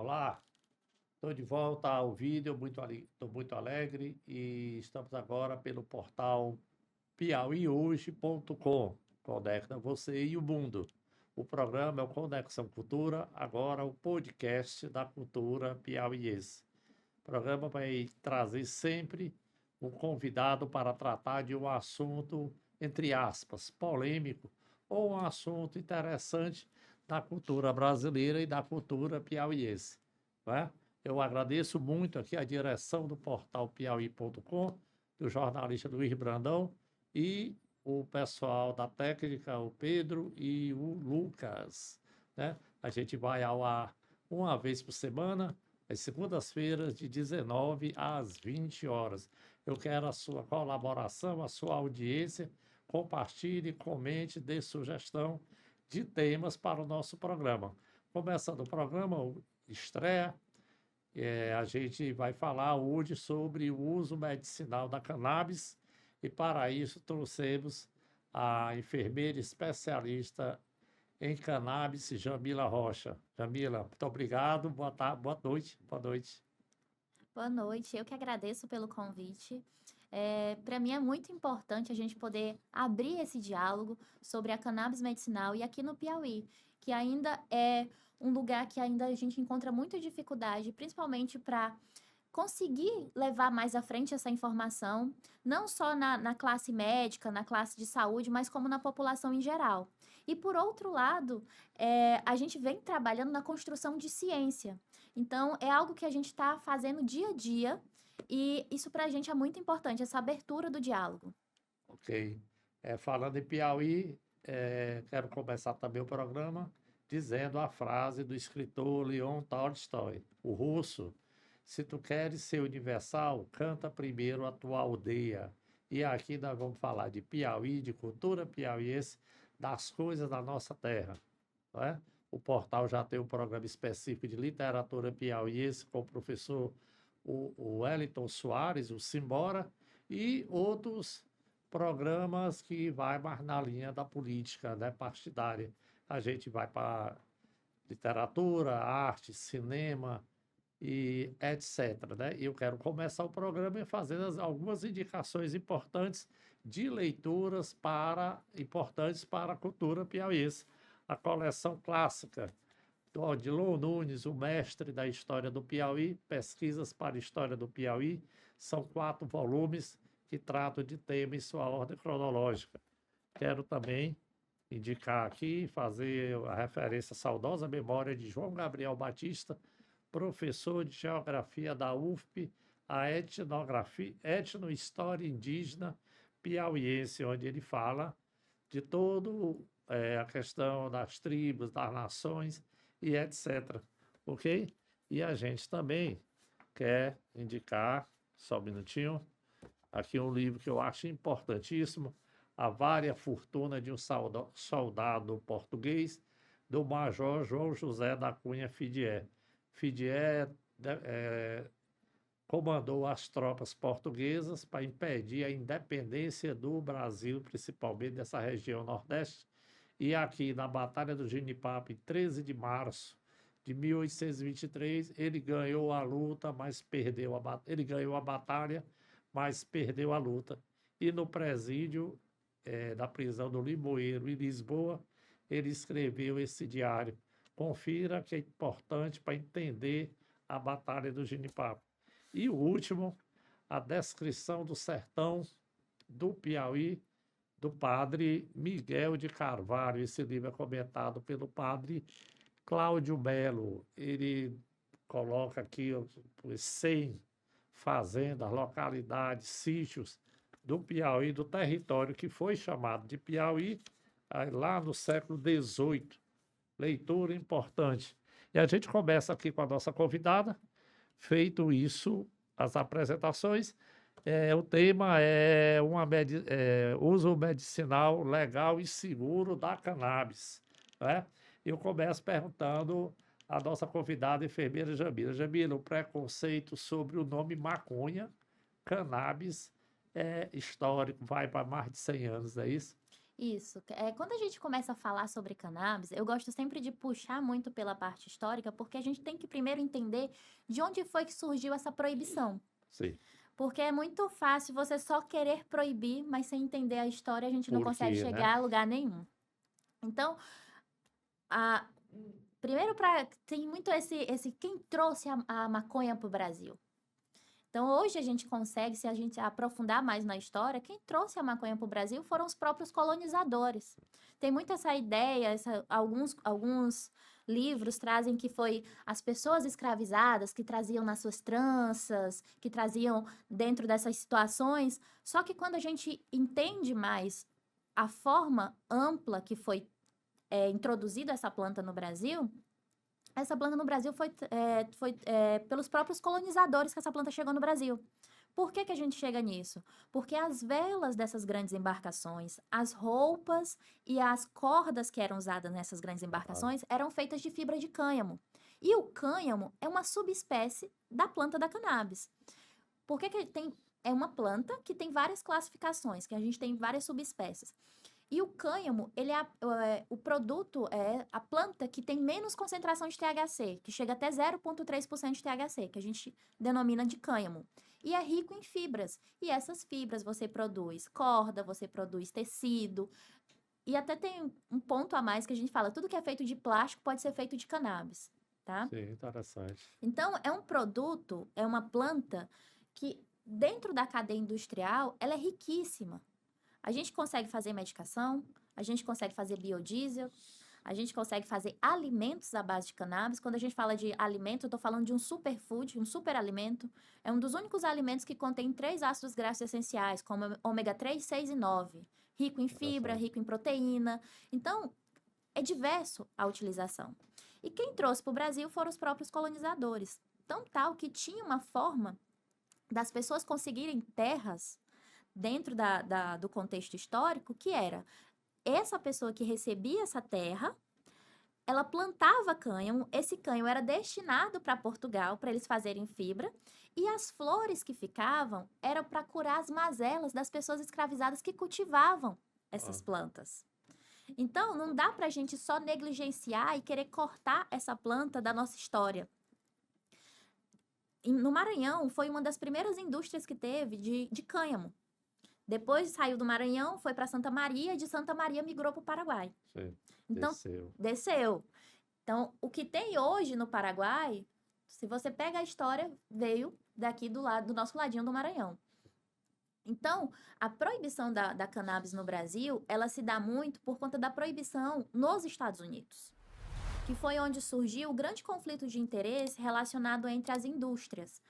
Olá, estou de volta ao vídeo, estou muito alegre e estamos agora pelo portal piauihoje.com. Conecta você e o mundo. O programa é o Conexão Cultura, agora o podcast da cultura piauiense. O programa vai trazer sempre um convidado para tratar de um assunto, entre aspas, polêmico, ou um assunto interessante da cultura brasileira e da cultura piauiense. Né? Eu agradeço muito aqui a direção do portal piauí.com, do jornalista Luiz Brandão e o pessoal da técnica, o Pedro e o Lucas. Né? A gente vai ao ar uma vez por semana, às segundas-feiras, de 19 às 20 horas. Eu quero a sua colaboração, a sua audiência. Compartilhe, comente, dê sugestão de temas para o nosso programa. Começando o programa, estreia, a gente vai falar hoje sobre o uso medicinal da cannabis e para isso trouxemos a enfermeira especialista em cannabis, Jamila Rocha. Jamila, muito obrigado, boa tarde, boa noite, boa noite. Boa noite, eu que agradeço pelo convite. Para mim é muito importante a gente poder abrir esse diálogo sobre a cannabis medicinal e aqui no Piauí, que ainda é um lugar que ainda a gente encontra muita dificuldade, principalmente para conseguir levar mais à frente essa informação, não só na classe médica, na classe de saúde, mas como na população em geral. E, por outro lado, a gente vem trabalhando na construção de ciência. Então, é algo que a gente está fazendo dia a dia, e isso para a gente é muito importante, essa abertura do diálogo. Ok. Falando em Piauí, quero começar também o programa dizendo a frase do escritor Leon Tolstói, o russo: se tu queres ser universal, canta primeiro a tua aldeia. E aqui nós vamos falar de Piauí, de cultura piauiense, das coisas da nossa terra. Não é? O portal já tem um programa específico de literatura piauiense com o professor o Wellington Soares, o Simbora, e outros programas que vai mais na linha da política, né, partidária. A gente vai para literatura, arte, cinema e etc. Né? E eu quero começar o programa fazendo algumas indicações importantes de leituras importantes para a cultura piauiense. A coleção clássica do Odilon Nunes, o mestre da história do Piauí, Pesquisas para a História do Piauí, são 4 volumes que tratam de tema em sua ordem cronológica. Quero também indicar aqui, fazer a referência à saudosa memória de João Gabriel Batista, professor de Geografia da UFP, a etnohistória indígena piauiense, onde ele fala de todo a questão das tribos, das nações e etc. Ok? E a gente também quer indicar, só um minutinho, aqui um livro que eu acho importantíssimo, A Vária Fortuna de um Soldado Português, do Major João José da Cunha Fidié. Fidié comandou as tropas portuguesas para impedir a independência do Brasil, principalmente dessa região Nordeste. E aqui na Batalha do Genipapo, em 13 de março de 1823, ele ganhou a luta, mas perdeu ele ganhou a batalha, mas perdeu a luta. E no presídio da prisão do Limoeiro, em Lisboa, ele escreveu esse diário. Confira que é importante para entender a Batalha do Genipapo. E o último, a descrição do sertão do Piauí, do padre Miguel de Carvalho. Esse livro é comentado pelo padre Cláudio Melo. Ele coloca aqui os 100 fazendas, localidades, sítios do Piauí, do território que foi chamado de Piauí, lá no século XVIII. Leitura importante. E a gente começa aqui com a nossa convidada. Feito isso, as apresentações, o tema é uso medicinal legal e seguro da cannabis. Né? Eu começo perguntando à nossa convidada enfermeira Jamila. Jamila, o preconceito sobre o nome maconha, cannabis, é histórico, vai para mais de 100 anos, é isso? Isso. Quando a gente começa a falar sobre cannabis, eu gosto sempre de puxar muito pela parte histórica, porque a gente tem que primeiro entender de onde foi que surgiu essa proibição. Sim. Porque é muito fácil você só querer proibir, mas sem entender a história, a gente não Por consegue quê, né? chegar a lugar nenhum. Então, a, primeiro, tem muito quem trouxe a maconha para o Brasil. Então, hoje a gente consegue, se a gente aprofundar mais na história, quem trouxe a maconha para o Brasil foram os próprios colonizadores. Tem muito essa ideia, alguns livros trazem que foi as pessoas escravizadas que traziam nas suas tranças, que traziam dentro dessas situações. Só que quando a gente entende mais a forma ampla que foi introduzida essa planta no Brasil, essa planta no Brasil foi pelos próprios colonizadores que essa planta chegou no Brasil. Por que que a gente chega nisso? Porque as velas dessas grandes embarcações, as roupas e as cordas que eram usadas nessas grandes Claro. embarcações eram feitas de fibra de cânhamo. E o cânhamo é uma subespécie da planta da cannabis. Por que que tem... É uma planta que tem várias classificações, que a gente tem várias subespécies. E o cânhamo, ele o produto, é a planta que tem menos concentração de THC, que chega até 0,3% de THC, que a gente denomina de cânhamo. E é rico em fibras. E essas fibras você produz corda, você produz tecido. E até tem um ponto a mais que a gente fala, tudo que é feito de plástico pode ser feito de cannabis, tá? Sim, interessante. Então, é um produto, é uma planta que, dentro da cadeia industrial, ela é riquíssima. A gente consegue fazer medicação, a gente consegue fazer biodiesel, a gente consegue fazer alimentos à base de cannabis. Quando a gente fala de alimento, eu estou falando de um superfood, um superalimento. É um dos únicos alimentos que contém 3 ácidos graxos essenciais, como ômega 3, 6 e 9. Rico em fibra, Interessante. rico em proteína. Então, é diverso a utilização. E quem trouxe para o Brasil foram os próprios colonizadores. Tão tal que tinha uma forma das pessoas conseguirem terras dentro do contexto histórico, que era essa pessoa que recebia essa terra, ela plantava cânhamo, esse cânhamo era destinado para Portugal, para eles fazerem fibra, e as flores que ficavam eram para curar as mazelas das pessoas escravizadas que cultivavam Ah, essas plantas. Então, não dá para a gente só negligenciar e querer cortar essa planta da nossa história. No Maranhão, foi uma das primeiras indústrias que teve de cânhamo. Depois saiu do Maranhão, foi para Santa Maria, e de Santa Maria migrou para o Paraguai. sim. Então, Desceu. desceu. Então, o que tem hoje no Paraguai, se você pega a história, veio daqui do nosso ladinho do Maranhão. Então, a proibição da cannabis no Brasil, ela se dá muito por conta da proibição nos Estados Unidos, que foi onde surgiu o grande conflito de interesse relacionado entre as indústrias.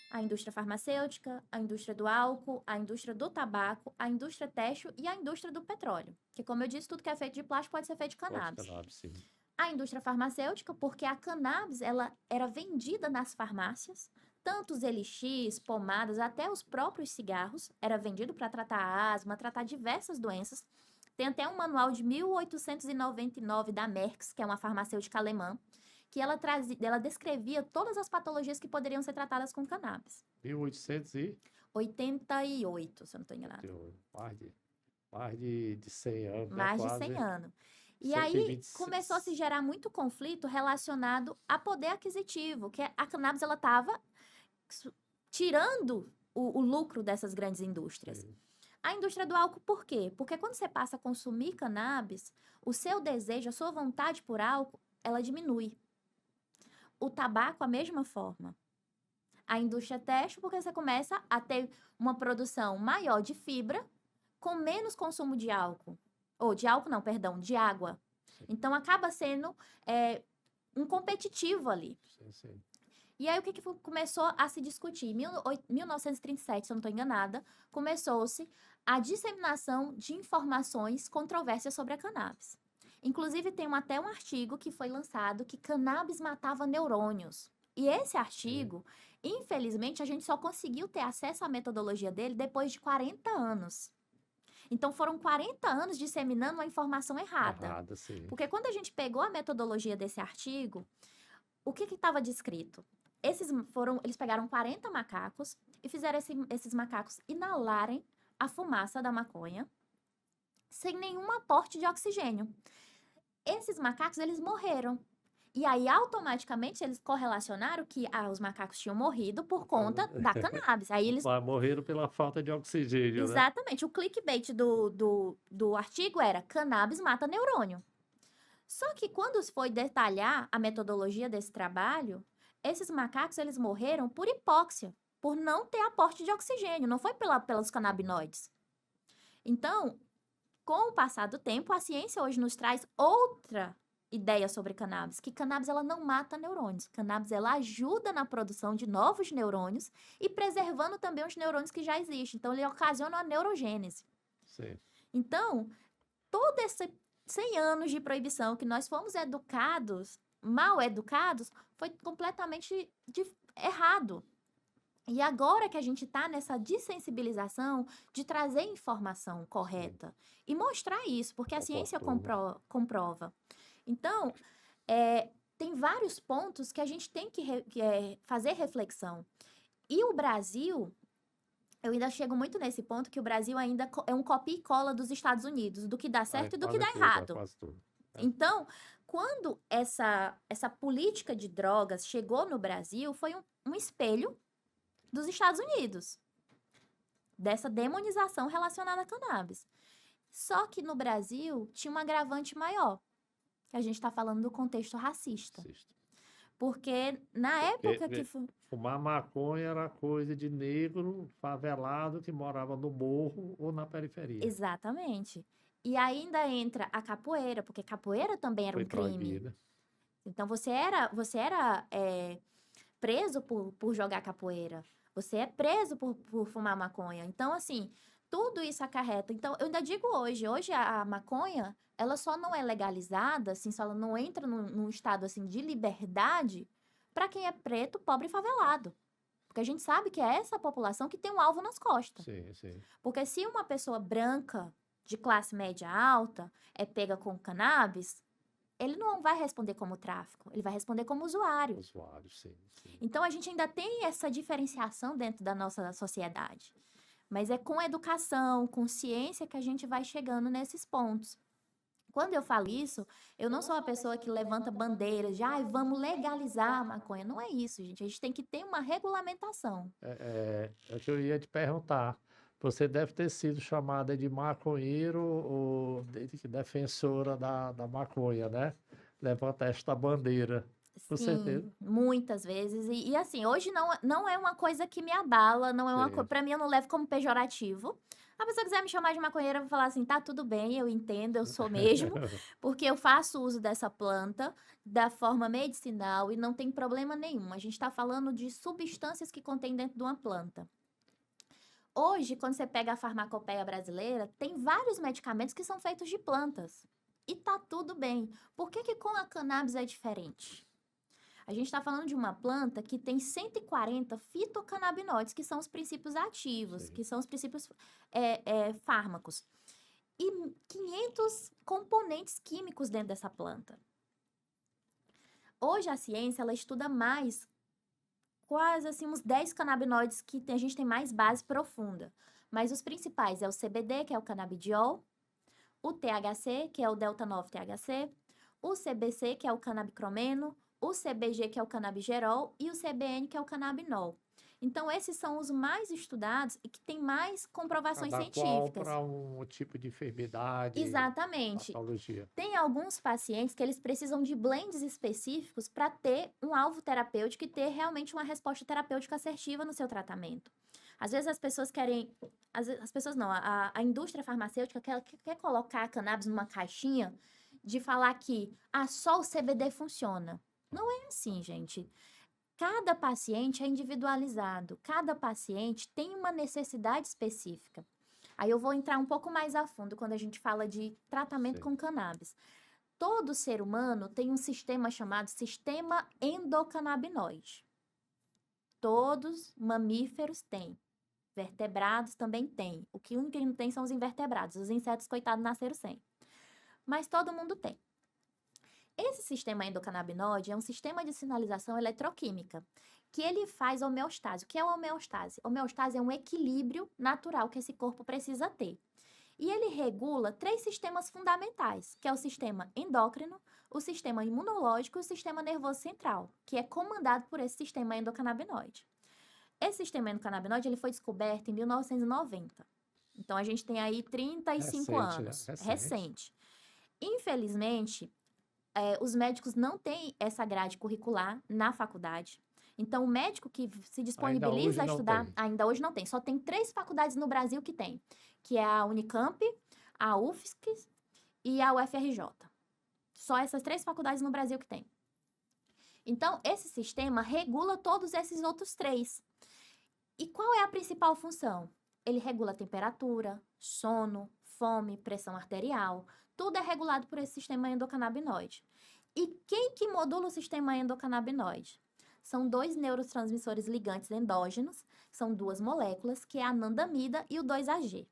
A indústria farmacêutica, a indústria do álcool, a indústria do tabaco, a indústria têxtil e a indústria do petróleo. Que, como eu disse, tudo que é feito de plástico pode ser feito de Pode cannabis. cannabis, sim. A indústria farmacêutica, porque a cannabis ela era vendida nas farmácias, tanto os elixir, pomadas, até os próprios cigarros, era vendido para tratar asma, tratar diversas doenças. Tem até um manual de 1899 da Merck, que é uma farmacêutica alemã, que ela descrevia todas as patologias que poderiam ser tratadas com cannabis. 88, se eu não estou enganada. Mais de 100 anos, né? Mais de Quase 100 anos. E aí 126. começou a se gerar muito conflito relacionado a poder aquisitivo, que a cannabis ela estava tirando o lucro dessas grandes indústrias. Sim. A indústria do álcool, por quê? Porque quando você passa a consumir cannabis, o seu desejo, a sua vontade por álcool, ela diminui. O tabaco, a mesma forma. A indústria têxtil, porque você começa a ter uma produção maior de fibra com menos consumo de álcool. Ou de álcool não, perdão, de água. Sim. Então, acaba sendo um competitivo ali. Sim, sim. E aí, o que começou a se discutir? Em 1937, se eu não estou enganada, começou-se a disseminação de informações controversas sobre a cannabis. Inclusive, tem até um artigo que foi lançado que cannabis matava neurônios. E esse artigo, infelizmente, a gente só conseguiu ter acesso à metodologia dele depois de 40 anos. Então, foram 40 anos disseminando uma informação errada. Errada, sim. Porque quando a gente pegou a metodologia desse artigo, o que estava descrito? Eles pegaram 40 macacos e fizeram esses macacos inalarem a fumaça da maconha. sem nenhum aporte de oxigênio. Esses macacos, eles morreram. E aí, automaticamente, eles correlacionaram que os macacos tinham morrido por conta da cannabis. Aí eles. Morreram pela falta de oxigênio, né? Exatamente. O clickbait do artigo era: cannabis mata neurônio. Só que quando se foi detalhar a metodologia desse trabalho, esses macacos eles morreram por hipóxia, por não ter aporte de oxigênio, não foi pelos canabinoides. Então, com o passar do tempo, a ciência hoje nos traz outra ideia sobre cannabis, que cannabis ela não mata neurônios, cannabis ela ajuda na produção de novos neurônios e preservando também os neurônios que já existem. Então, ele ocasiona a neurogênese. Sim. Então, todo esse 100 anos de proibição que nós fomos educados, mal educados, foi completamente errado. E agora que a gente está nessa dessensibilização de trazer informação correta e mostrar isso, porque a ciência comprova. Então, tem vários pontos que a gente tem que fazer reflexão. E o Brasil, eu ainda chego muito nesse ponto que o Brasil ainda é um copia e cola dos Estados Unidos, do que dá certo e do que dá errado. Quase tudo. Então, quando essa política de drogas chegou no Brasil, foi um espelho dos Estados Unidos, dessa demonização relacionada à cannabis. Só que no Brasil tinha um agravante maior, que a gente está falando do contexto racista. Porque na época que... Fumar maconha era coisa de negro, favelado, que morava no morro ou na periferia. Exatamente. E ainda entra a capoeira, porque capoeira também era um crime. Proibida. Então, você era preso por jogar capoeira. Você é preso por fumar maconha. Então, assim, tudo isso acarreta. Então, eu ainda digo hoje a maconha, ela só não é legalizada, assim, só ela não entra num estado, assim, de liberdade para quem é preto, pobre e favelado. Porque a gente sabe que é essa população que tem um alvo nas costas. Sim, sim. Porque se uma pessoa branca, de classe média alta, é pega com cannabis, ele não vai responder como tráfico, ele vai responder como usuário. Usuário, sim. Então, a gente ainda tem essa diferenciação dentro da nossa sociedade. Mas é com educação, com ciência que a gente vai chegando nesses pontos. Quando eu falo isso, eu não sou a pessoa que levanta bandeiras de vamos legalizar a maconha. Não é isso, gente. A gente tem que ter uma regulamentação. É o que eu ia te perguntar. Você deve ter sido chamada de maconheiro ou de defensora da maconha, né? Levanta esta bandeira. Com certeza. Muitas vezes. E assim, hoje não é uma coisa que me abala, não é uma coisa. Pra mim, eu não levo como pejorativo. A pessoa quiser me chamar de maconheira, eu vou falar assim, tá tudo bem, eu entendo, eu sou mesmo, porque eu faço uso dessa planta da forma medicinal e não tem problema nenhum. A gente está falando de substâncias que contém dentro de uma planta. Hoje, quando você pega a farmacopeia brasileira, tem vários medicamentos que são feitos de plantas. E tá tudo bem. Por que com a cannabis é diferente? A gente está falando de uma planta que tem 140 fitocannabinoides, que são os princípios ativos, Sim. que são os princípios fármacos. E 500 componentes químicos dentro dessa planta. Hoje a ciência, ela estuda mais, quase assim, uns 10 canabinoides que a gente tem mais base profunda. Mas os principais é o CBD, que é o canabidiol, o THC, que é o delta-9-THC, o CBC, que é o canabicromeno, o CBG, que é o canabigerol, e o CBN, que é o canabinol. Então, esses são os mais estudados e que tem mais comprovações científicas. Para um tipo de enfermidade. Exatamente. Patologia. Tem alguns pacientes que eles precisam de blends específicos para ter um alvo terapêutico e ter realmente uma resposta terapêutica assertiva no seu tratamento. Às vezes as pessoas querem... As pessoas não, a indústria farmacêutica quer colocar a cannabis numa caixinha de falar que só o CBD funciona. Não é assim, gente. Cada paciente é individualizado. Cada paciente tem uma necessidade específica. Aí eu vou entrar um pouco mais a fundo quando a gente fala de tratamento com cannabis. Todo ser humano tem um sistema chamado sistema endocannabinoide. Todos mamíferos têm. Vertebrados também têm. O único que não tem são os invertebrados. Os insetos, coitados, nasceram sem. Mas todo mundo tem. Esse sistema endocannabinoide é um sistema de sinalização eletroquímica, que ele faz homeostase. O que é a homeostase? Homeostase é um equilíbrio natural que esse corpo precisa ter. E ele regula 3 sistemas fundamentais, que é o sistema endócrino, o sistema imunológico e o sistema nervoso central, que é comandado por esse sistema endocannabinoide. Esse sistema endocannabinoide ele foi descoberto em 1990. Então, a gente tem aí 35 Recente, né? anos. Recente. Infelizmente, os médicos não têm essa grade curricular na faculdade. Então, o médico que se Ainda hoje disponibiliza a não estudar, tem. ainda hoje não tem. Só tem 3 faculdades no Brasil que tem, que é a Unicamp, a UFSC e a UFRJ. Só essas 3 faculdades no Brasil que tem. Então, esse sistema regula todos esses outros 3. E qual é a principal função? Ele regula a temperatura, sono, fome, pressão arterial. Tudo é regulado por esse sistema endocannabinoide. E quem que modula o sistema endocannabinoide? São 2 neurotransmissores ligantes endógenos, são 2 moléculas, que é a anandamida e o 2-AG.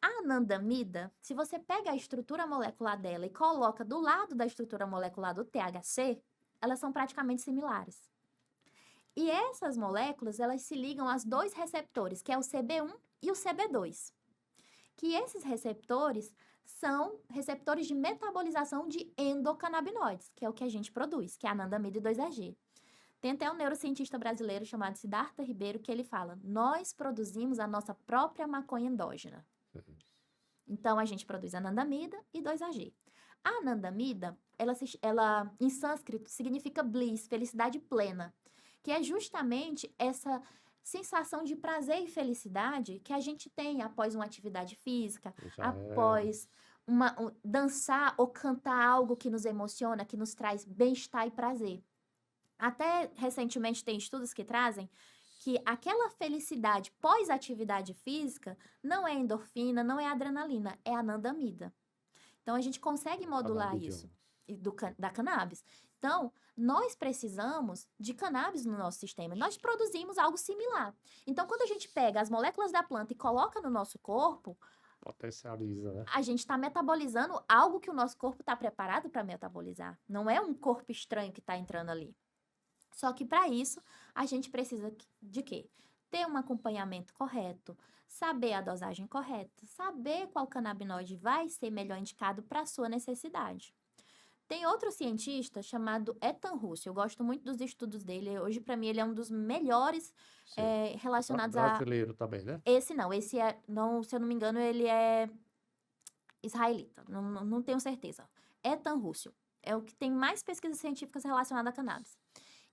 A anandamida, se você pega a estrutura molecular dela e coloca do lado da estrutura molecular do THC, elas são praticamente similares. E essas moléculas, elas se ligam a 2 receptores, que é o CB1 e o CB2. Que esses receptores são receptores de metabolização de endocannabinoides, que é o que a gente produz, que é a anandamida e 2-AG. Tem até um neurocientista brasileiro chamado Siddhartha Ribeiro que ele fala, nós produzimos a nossa própria maconha endógena. Então, a gente produz anandamida e 2-AG. A anandamida, ela em sânscrito significa bliss, felicidade plena, que é justamente essa sensação de prazer e felicidade que a gente tem após uma atividade física, após dançar ou cantar algo que nos emociona, que nos traz bem-estar e prazer. Até recentemente tem estudos que trazem que aquela felicidade pós-atividade física não é endorfina, não é adrenalina, é anandamida. Então, a gente consegue modular isso da cannabis. Então, nós precisamos de cannabis no nosso sistema. Nós produzimos algo similar. Então, quando a gente pega as moléculas da planta e coloca no nosso corpo, potencializa, né? A gente está metabolizando algo que o nosso corpo está preparado para metabolizar. Não é um corpo estranho que está entrando ali. Só que para isso, a gente precisa de quê? Ter um acompanhamento correto, saber a dosagem correta, saber qual canabinoide vai ser melhor indicado para a sua necessidade. Tem outro cientista chamado Ethan Russo. Eu gosto muito dos estudos dele. Hoje, para mim, ele é um dos melhores relacionados brasileiro também, né? Esse não. Esse não, se eu não me engano, ele é israelita. Não tenho certeza. Ethan Russo. É o que tem mais pesquisas científicas relacionadas a cannabis.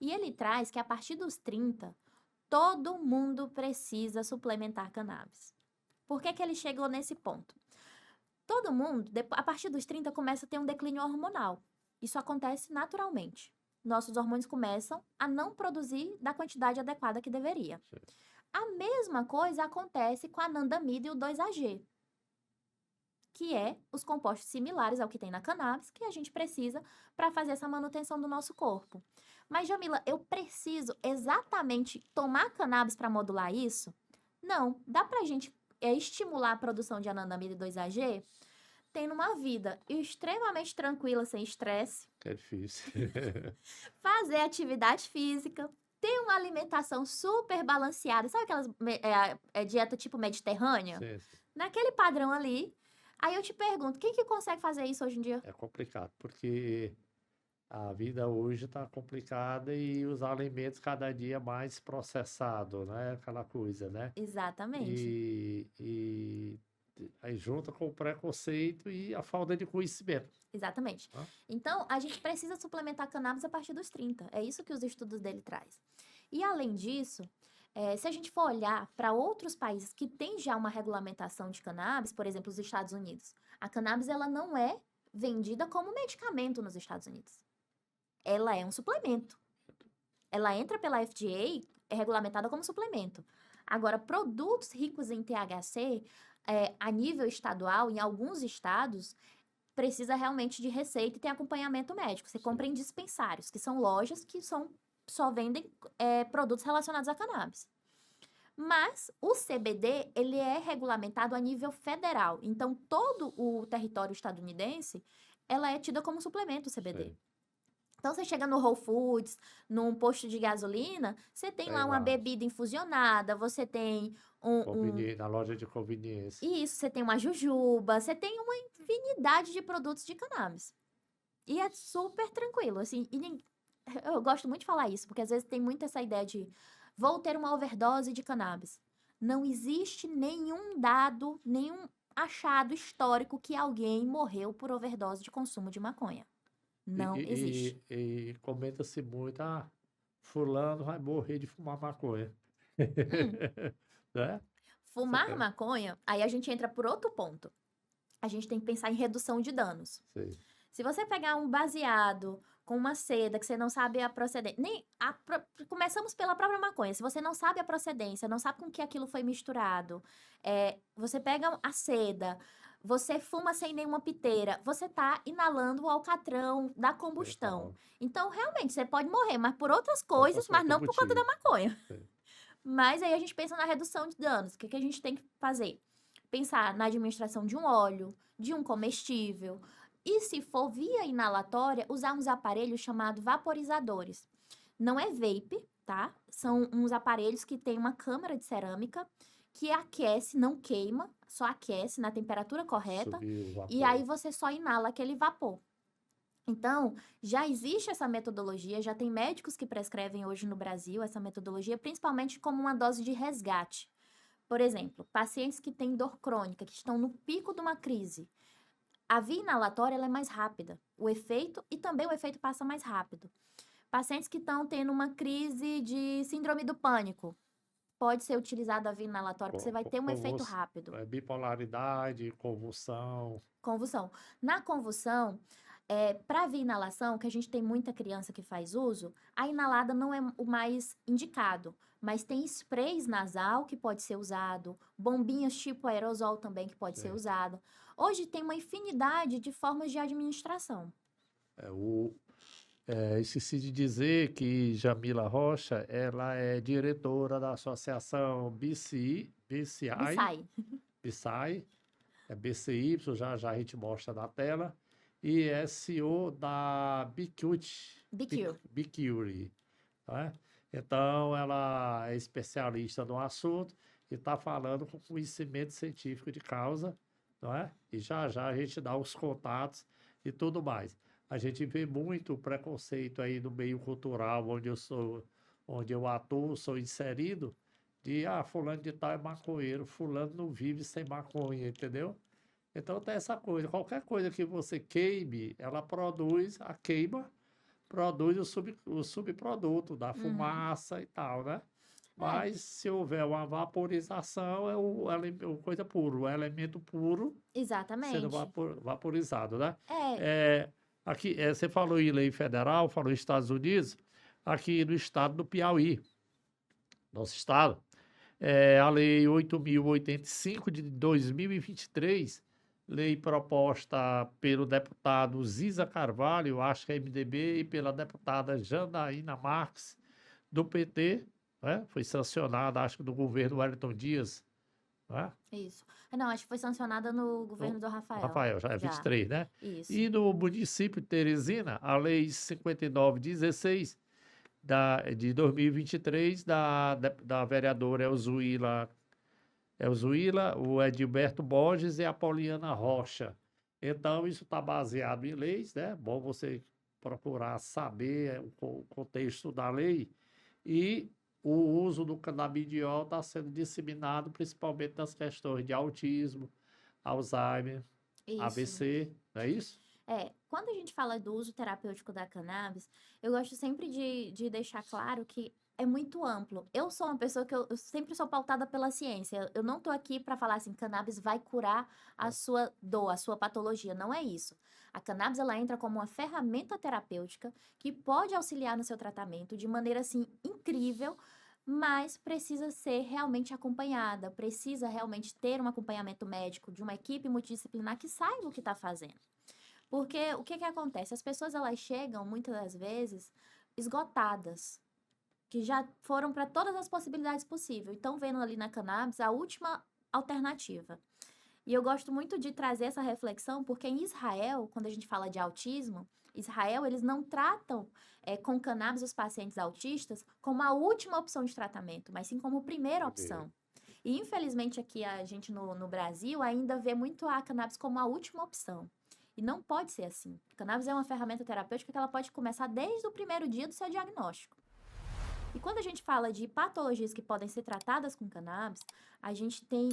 E ele traz que a partir dos 30, todo mundo precisa suplementar cannabis. Por que ele chegou nesse ponto? Todo mundo, a partir dos 30, começa a ter um declínio hormonal. Isso acontece naturalmente. Nossos hormônios começam a não produzir da quantidade adequada que deveria. Sim. A mesma coisa acontece com a anandamida e o 2-AG, que é os compostos similares ao que tem na cannabis, que a gente precisa para fazer essa manutenção do nosso corpo. Mas, Jamila, eu preciso exatamente tomar cannabis para modular isso? Não. Dá para a gente estimular a produção de anandamida e 2-AG tendo uma vida extremamente tranquila, sem estresse. É difícil. Fazer atividade física, ter uma alimentação super balanceada. Sabe aquelas dieta tipo mediterrânea? Sim. Naquele padrão ali. Aí eu te pergunto, quem que consegue fazer isso hoje em dia? É complicado, porque a vida hoje está complicada e os alimentos cada dia mais processados, né? Aquela coisa, né? Exatamente. E aí junta com o preconceito e a falta de conhecimento. Exatamente. Então, a gente precisa suplementar cannabis a partir dos 30. É isso que os estudos dele traz. E, além disso, se a gente for olhar para outros países que têm já uma regulamentação de cannabis, por exemplo, os Estados Unidos, a cannabis ela não é vendida como medicamento nos Estados Unidos. Ela é um suplemento. Ela entra pela FDA, é regulamentada como suplemento. Agora, produtos ricos em THC, a nível estadual, em alguns estados, precisa realmente de receita e tem acompanhamento médico. Você compra em dispensários, que são lojas que só vendem produtos relacionados a cannabis. Mas o CBD, ele é regulamentado a nível federal. Então, todo o território estadunidense, ela é tida como suplemento CBD. Sim. Então, você chega no Whole Foods, num posto de gasolina, você tem Tem lá uma lá, bebida infusionada, você tem na loja de conveniência. isso, você tem uma jujuba, você tem uma infinidade de produtos de cannabis. E é super tranquilo, assim, eu gosto muito de falar isso, porque às vezes tem muito essa ideia de vou ter uma overdose de cannabis. Não existe nenhum dado, nenhum achado histórico que alguém morreu por overdose de consumo de maconha. Não existe. E comenta-se muito, fulano vai morrer de fumar maconha. Hum, Né? fumar maconha, aí a gente entra por outro ponto. A gente tem que pensar em redução de danos. Sim. Se você pegar um baseado com uma seda que você não sabe a procedência, começamos pela própria maconha. Se você não sabe a procedência, não sabe com que aquilo foi misturado, você pega a seda, você fuma sem nenhuma piteira, você tá inalando o alcatrão da combustão. Total. Então, realmente, você pode morrer, mas por outras Outras, coisas, mas outro não por conta da motivo. maconha. Sim. Mas aí a gente pensa na redução de danos. O que que a gente tem que fazer? Pensar na administração de um óleo, de um comestível. E se for via inalatória, usar uns aparelhos chamados vaporizadores. Não é vape, tá? São uns aparelhos que têm uma câmara de cerâmica que aquece, não queima, só aquece na temperatura correta. Subir o E vapor. aí você só inala aquele vapor. Então, já existe essa metodologia, já tem médicos que prescrevem hoje no Brasil essa metodologia, principalmente como uma dose de resgate. Por exemplo, pacientes que têm dor crônica, que estão no pico de uma crise. A via inalatória ela é mais rápida, o efeito, e também o efeito passa mais rápido. Pacientes que estão tendo uma crise de síndrome do pânico, pode ser utilizado a via inalatória, porque você vai ter um efeito rápido. Bipolaridade, convulsão. Convulsão. Na convulsão, para via inalação, que a gente tem muita criança que faz uso, a inalada não é o mais indicado, mas tem sprays nasal que pode ser usado, bombinhas tipo aerosol também que pode ser Sim. usada. Hoje tem uma infinidade de formas de administração. Esqueci de dizer que Jamila Rocha, ela é diretora da associação Sai. BCI, é BCY, já já a gente mostra na tela, e é CEO da Bicure, né? Então, ela é especialista no assunto e está falando com conhecimento científico de causa, não é? E já já a gente dá os contatos e tudo mais. A gente vê muito preconceito aí no meio cultural onde eu atuo, sou inserido, de fulano de tal é maconheiro, fulano não vive sem maconha, entendeu? Então tem essa coisa, qualquer coisa que você queime, ela produz, a queima produz o subproduto da fumaça e tal, né? Mas se houver uma vaporização, é o coisa puro, o elemento puro sendo Exatamente. vaporizado, né? É, Aqui, você falou em lei federal, falou em Estados Unidos, aqui no estado do Piauí, nosso estado, a lei 8.085 de 2023, lei proposta pelo deputado Ziza Carvalho, acho que é MDB, e pela deputada Janaína Marques, do PT, né? Foi sancionada, acho que do governo Wellington Dias, né? isso. Não, acho que foi sancionada no governo do Rafael. Rafael, já é 23, né? Isso. E no município de Teresina, a lei 5916 de 2023 da vereadora Elzuíla, o Edilberto Borges e a Poliana Rocha. Então, isso está baseado em leis, né? Bom você procurar saber o contexto da lei e o uso do canabidiol está sendo disseminado principalmente nas questões de autismo, Alzheimer, Isso. AVC, não é isso? Quando a gente fala do uso terapêutico da cannabis, eu gosto sempre de deixar claro que é muito amplo. Eu sou uma pessoa que eu sempre sou pautada pela ciência. Eu não tô aqui para falar assim, cannabis vai curar a sua dor, a sua patologia. Não é isso. A cannabis, ela entra como uma ferramenta terapêutica que pode auxiliar no seu tratamento de maneira, assim, incrível, mas precisa ser realmente acompanhada, precisa realmente ter um acompanhamento médico de uma equipe multidisciplinar que saiba o que está fazendo. Porque o que acontece? As pessoas elas chegam muitas das vezes esgotadas, que já foram para todas as possibilidades possíveis. Então, vendo ali na cannabis a última alternativa. E eu gosto muito de trazer essa reflexão, porque em Israel, quando a gente fala de autismo, Israel, eles não tratam com cannabis os pacientes autistas como a última opção de tratamento, mas sim como primeira opção. E, infelizmente, aqui a gente no Brasil ainda vê muito a cannabis como a última opção. E não pode ser assim. Cannabis é uma ferramenta terapêutica que ela pode começar desde o primeiro dia do seu diagnóstico. E quando a gente fala de patologias que podem ser tratadas com cannabis, a gente tem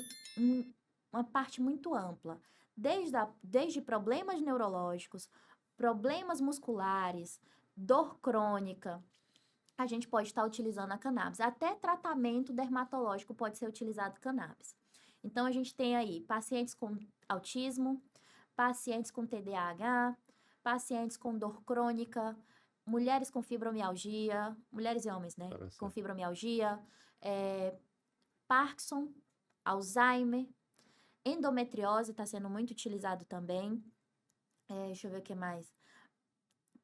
uma parte muito ampla. Desde problemas neurológicos, problemas musculares, dor crônica, a gente pode estar utilizando a cannabis. Até tratamento dermatológico pode ser utilizado cannabis. Então, a gente tem aí pacientes com autismo, pacientes com TDAH, pacientes com dor crônica, mulheres com fibromialgia, mulheres e homens, né? Com fibromialgia, Parkinson, Alzheimer, endometriose está sendo muito utilizado também. Deixa eu ver o que mais.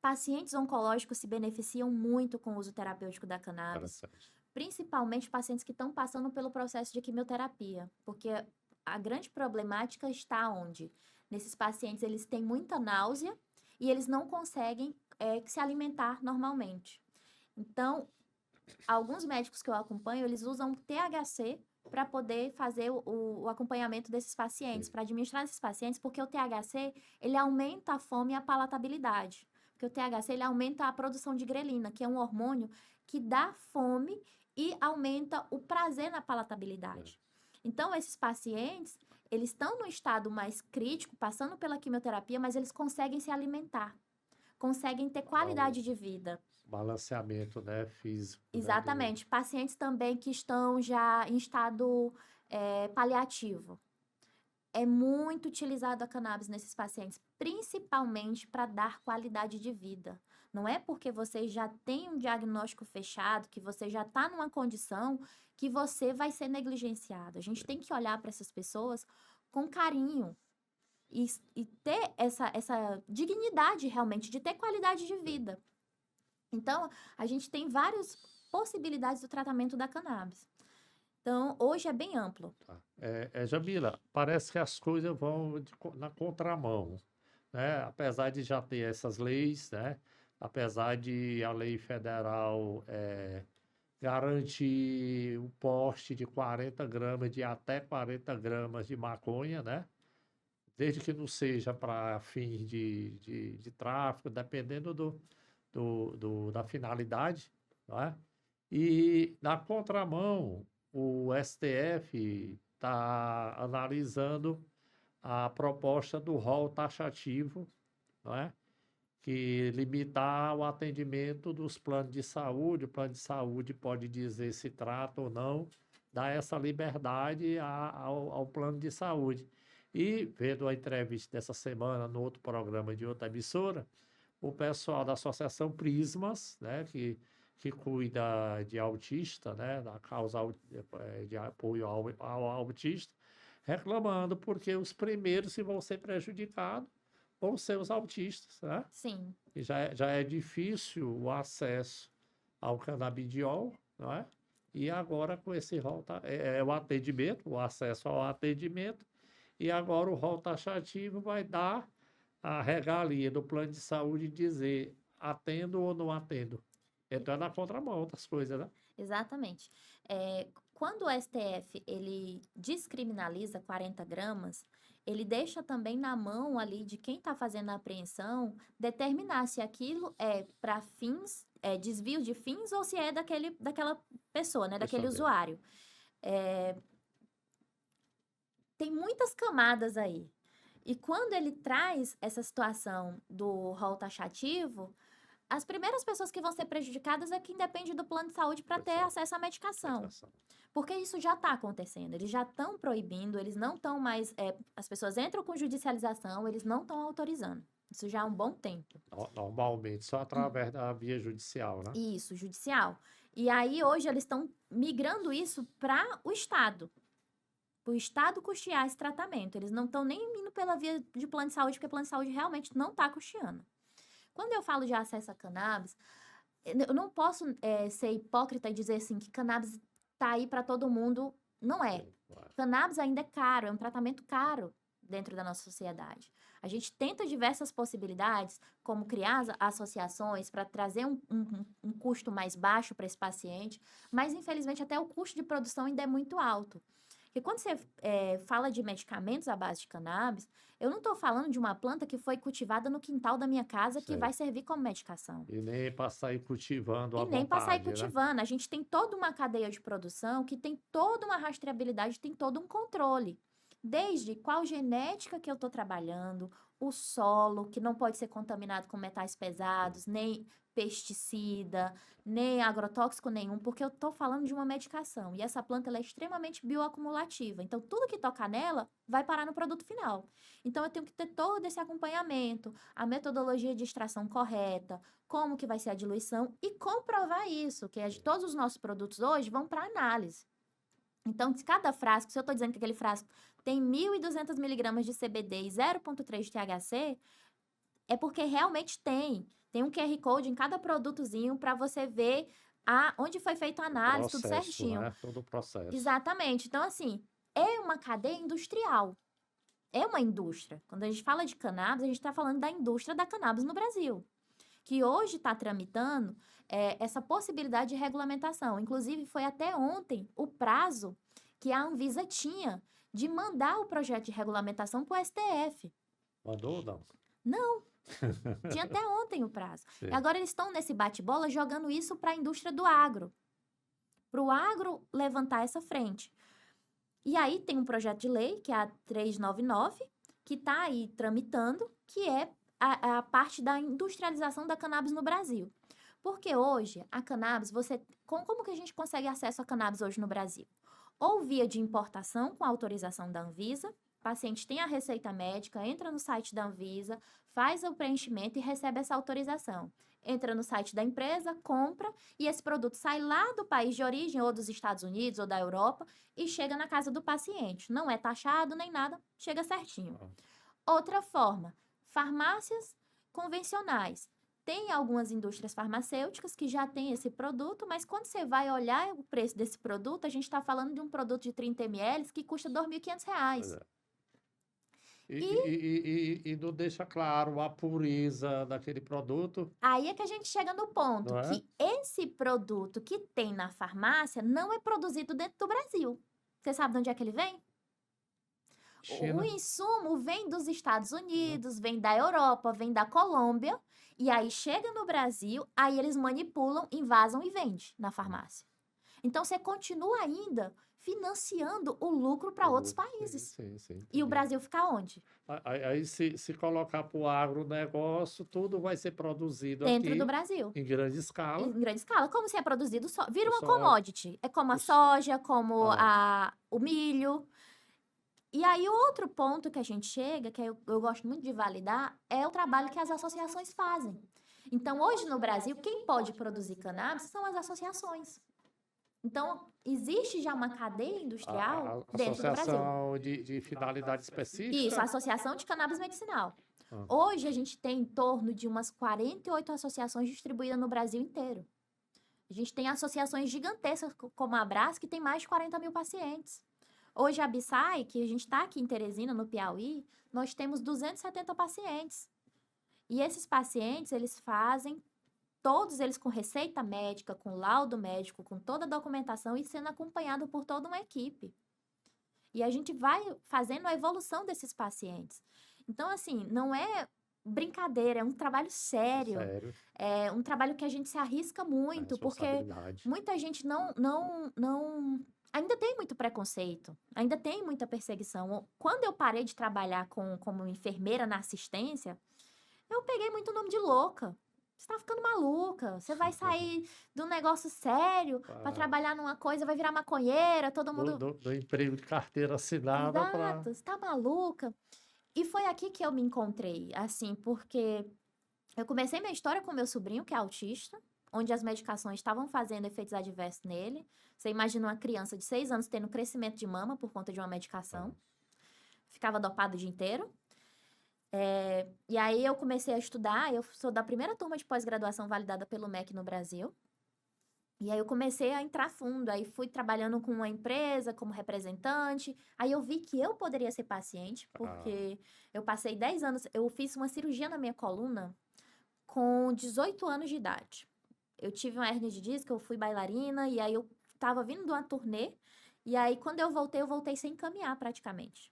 Pacientes oncológicos se beneficiam muito com o uso terapêutico da cannabis, principalmente pacientes que estão passando pelo processo de quimioterapia, porque a grande problemática está onde? Nesses pacientes, eles têm muita náusea e eles não conseguem se alimentar normalmente. Então, alguns médicos que eu acompanho, eles usam THC para poder fazer o acompanhamento desses pacientes, para administrar esses pacientes, porque o THC, ele aumenta a fome e a palatabilidade. Porque o THC, ele aumenta a produção de grelina, que é um hormônio que dá fome e aumenta o prazer na palatabilidade. Então, esses pacientes, eles estão no estado mais crítico, passando pela quimioterapia, mas eles conseguem se alimentar, conseguem ter qualidade de vida. Balanceamento, né, físico. Exatamente. Né, pacientes também que estão já em estado paliativo. É muito utilizado a cannabis nesses pacientes, principalmente para dar qualidade de vida. Não é porque você já tem um diagnóstico fechado, que você já está numa condição, que você vai ser negligenciado. A gente tem que olhar para essas pessoas com carinho e ter essa dignidade realmente, de ter qualidade de vida. Então, a gente tem várias possibilidades do tratamento da cannabis. Então, hoje é bem amplo. Jamila, parece que as coisas vão na contramão, né? Apesar de já ter essas leis, né? Apesar de a lei federal garantir o porte de 40 gramas, de até 40 gramas de maconha, né? Desde que não seja para fins de tráfico, dependendo da finalidade, não é? E na contramão, o STF está analisando a proposta do rol taxativo, não é? Que limitar o atendimento dos planos de saúde. O plano de saúde pode dizer se trata ou não, dá essa liberdade ao plano de saúde. E, vendo a entrevista dessa semana no outro programa de outra emissora, o pessoal da Associação Prismas, né, que cuida de autista, né, da causa de apoio ao autista, reclamando porque os primeiros que vão ser prejudicados vão ser os autistas, né? Sim. E já é difícil o acesso ao canabidiol, não é? E agora com esse rol, o atendimento, o acesso ao atendimento, e agora o rol taxativo vai dar a regalia do plano de saúde dizer atendo ou não atendo. Então é na contramão das coisas, né? Exatamente. Quando o STF ele descriminaliza 40 gramas, ele deixa também na mão ali de quem está fazendo a apreensão determinar se aquilo é para fins, desvio de fins ou se é daquela pessoa, né? Daquele usuário. Tem muitas camadas aí. E quando ele traz essa situação do rol taxativo, as primeiras pessoas que vão ser prejudicadas é quem depende do plano de saúde para ter acesso à medicação. Porque isso já está acontecendo. Eles já estão proibindo, eles não estão mais... as pessoas entram com judicialização, eles não estão autorizando. Isso já há um bom tempo. Normalmente, só através da via judicial, né? Isso, judicial. E aí, hoje, eles estão migrando isso para o Estado. Para o Estado custear esse tratamento. Eles não estão nem indo pela via de plano de saúde, porque o plano de saúde realmente não está custeando. Quando eu falo de acesso a cannabis, eu não posso ser hipócrita e dizer assim que cannabis está aí para todo mundo. Não é. Ué. Cannabis ainda é caro, é um tratamento caro dentro da nossa sociedade. A gente tenta diversas possibilidades, como criar associações para trazer um custo mais baixo para esse paciente, mas infelizmente até o custo de produção ainda é muito alto. Porque quando você fala de medicamentos à base de cannabis, eu não estou falando de uma planta que foi cultivada no quintal da minha casa que Sei. vai servir como medicação. E nem para sair cultivando à E nem para sair vontade, né? cultivando. A gente tem toda uma cadeia de produção que tem toda uma rastreabilidade, tem todo um controle. Desde qual genética que eu estou trabalhando, o solo, que não pode ser contaminado com metais pesados, nem pesticida, nem agrotóxico nenhum, porque eu estou falando de uma medicação. E essa planta ela é extremamente bioacumulativa. Então, tudo que tocar nela vai parar no produto final. Então, eu tenho que ter todo esse acompanhamento, a metodologia de extração correta, como que vai ser a diluição e comprovar isso, que todos os nossos produtos hoje vão para análise. Então, se cada frasco, se eu estou dizendo que aquele frasco tem 1.200 miligramas de CBD e 0,3 de THC, é porque realmente tem. Tem um QR Code em cada produtozinho para você ver onde foi feita a O análise, tudo processo, certinho. né? Todo o processo. Exatamente. Então, assim, é uma cadeia industrial. É uma indústria. Quando a gente fala de cannabis, a gente está falando da indústria da cannabis no Brasil, que hoje está tramitando essa possibilidade de regulamentação. Inclusive, foi até ontem o prazo que a Anvisa tinha de mandar o projeto de regulamentação para o STF. Mandou ou não? Não, tinha até ontem o prazo. Sim. E agora eles estão nesse bate-bola jogando isso para a indústria do agro, para o agro levantar essa frente. E aí tem um projeto de lei, que é a 399, que está aí tramitando, que é a parte da industrialização da cannabis no Brasil. Porque hoje, a cannabis, como que a gente consegue acesso à cannabis hoje no Brasil? Ou via de importação com autorização da Anvisa, o paciente tem a receita médica, entra no site da Anvisa, faz o preenchimento e recebe essa autorização. Entra no site da empresa, compra e esse produto sai lá do país de origem, ou dos Estados Unidos ou da Europa, e chega na casa do paciente. Não é taxado nem nada, chega certinho. Outra forma, farmácias convencionais. Tem algumas indústrias farmacêuticas que já têm esse produto, mas quando você vai olhar o preço desse produto, a gente está falando de um produto de 30 ml que custa R$ 2.500. Pois é. E não deixa claro a pureza daquele produto, Aí é que a gente chega no ponto não é? que esse produto que tem na farmácia não é produzido dentro do Brasil. Você sabe de onde é que ele vem? O China. insumo vem dos Estados Unidos, vem da Europa, vem da Colômbia, e aí chega no Brasil, aí eles manipulam, invasam e vendem na farmácia. Então você continua ainda financiando o lucro para outros países. Sim, E o entendi. Brasil fica onde? Aí se colocar para o agronegócio, tudo vai ser produzido Dentro aqui do Brasil. em grande escala. Em grande escala. Como se é produzido só? Vira O uma só- commodity. É como a o- soja, como Ah, o milho. E aí, o outro ponto que a gente chega, que eu gosto muito de validar, é o trabalho que as associações fazem. Então, hoje no Brasil, quem pode produzir cannabis são as associações. Então, existe já uma cadeia industrial a dentro do Brasil. associação de finalidade específica. Isso, a Associação de Cannabis Medicinal. Ah. Hoje, a gente tem em torno de umas 48 associações distribuídas no Brasil inteiro. A gente tem associações gigantescas, como a Abras, que tem mais de 40 mil pacientes. Hoje, a Absai, que a gente está aqui em Teresina, no Piauí, nós temos 270 pacientes. E esses pacientes, eles fazem, todos eles com receita médica, com laudo médico, com toda a documentação e sendo acompanhado por toda uma equipe. E a gente vai fazendo a evolução desses pacientes. Então, assim, não é brincadeira, é um trabalho sério. Sério, É um trabalho que a gente se arrisca muito, porque responsabilidade. muita gente ainda tem muito preconceito, ainda tem muita perseguição. Quando eu parei de trabalhar como enfermeira na assistência, eu peguei muito nome de louca. Você tá ficando maluca, você vai sair de um negócio sério para Ah, trabalhar numa coisa, vai virar maconheira, todo mundo... do emprego de carteira assinada para. Exato, você tá maluca? E foi aqui que eu me encontrei, assim, porque eu comecei minha história com meu sobrinho, que é autista, onde as medicações estavam fazendo efeitos adversos nele. Você imagina uma criança de 6 anos tendo crescimento de mama por conta de uma medicação. Ficava dopado o dia inteiro. E aí eu comecei a estudar, eu sou da primeira turma de pós-graduação validada pelo MEC no Brasil. E aí eu comecei a entrar fundo, aí fui trabalhando com uma empresa como representante, aí eu vi que eu poderia ser paciente, Ah, porque eu passei 10 anos, eu fiz uma cirurgia na minha coluna com 18 anos de idade. Eu tive uma hérnia de disco, eu fui bailarina, e aí eu tava vindo de uma turnê, e aí quando eu voltei sem caminhar praticamente.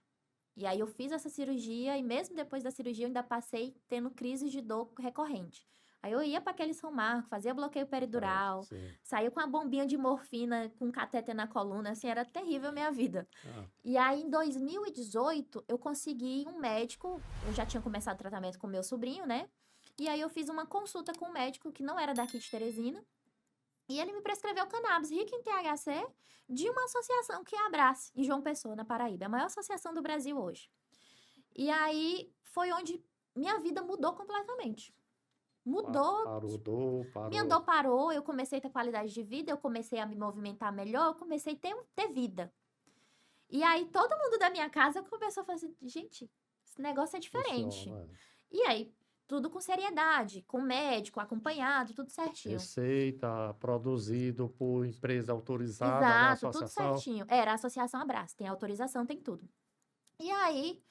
E aí eu fiz essa cirurgia e mesmo depois da cirurgia eu ainda passei tendo crises de dor recorrente. Aí eu ia para aquele São Marco, fazia bloqueio peridural, sim. saía com a bombinha de morfina com catéter na coluna, assim, era terrível a minha vida. Ah, E aí em 2018 eu consegui um médico, eu já tinha começado o tratamento com meu sobrinho, né? E aí eu fiz uma consulta com um médico que não era daqui de Teresina, e ele me prescreveu cannabis rico em THC de uma associação que é a Abrace, em João Pessoa, na Paraíba. É a maior associação do Brasil hoje. E aí foi onde minha vida mudou completamente. Mudou, minha parou. dor parou, eu comecei a ter qualidade de vida, eu comecei a me movimentar melhor, eu comecei a ter vida. E aí todo mundo da minha casa começou a falar assim, gente, esse negócio é diferente. Funciona. E aí, tudo com seriedade, com médico, acompanhado, tudo certinho. Receita, produzido por empresa autorizada, né? Exato, tudo Associação. certinho. Era a Associação Abraço, tem autorização, tem tudo. E aí,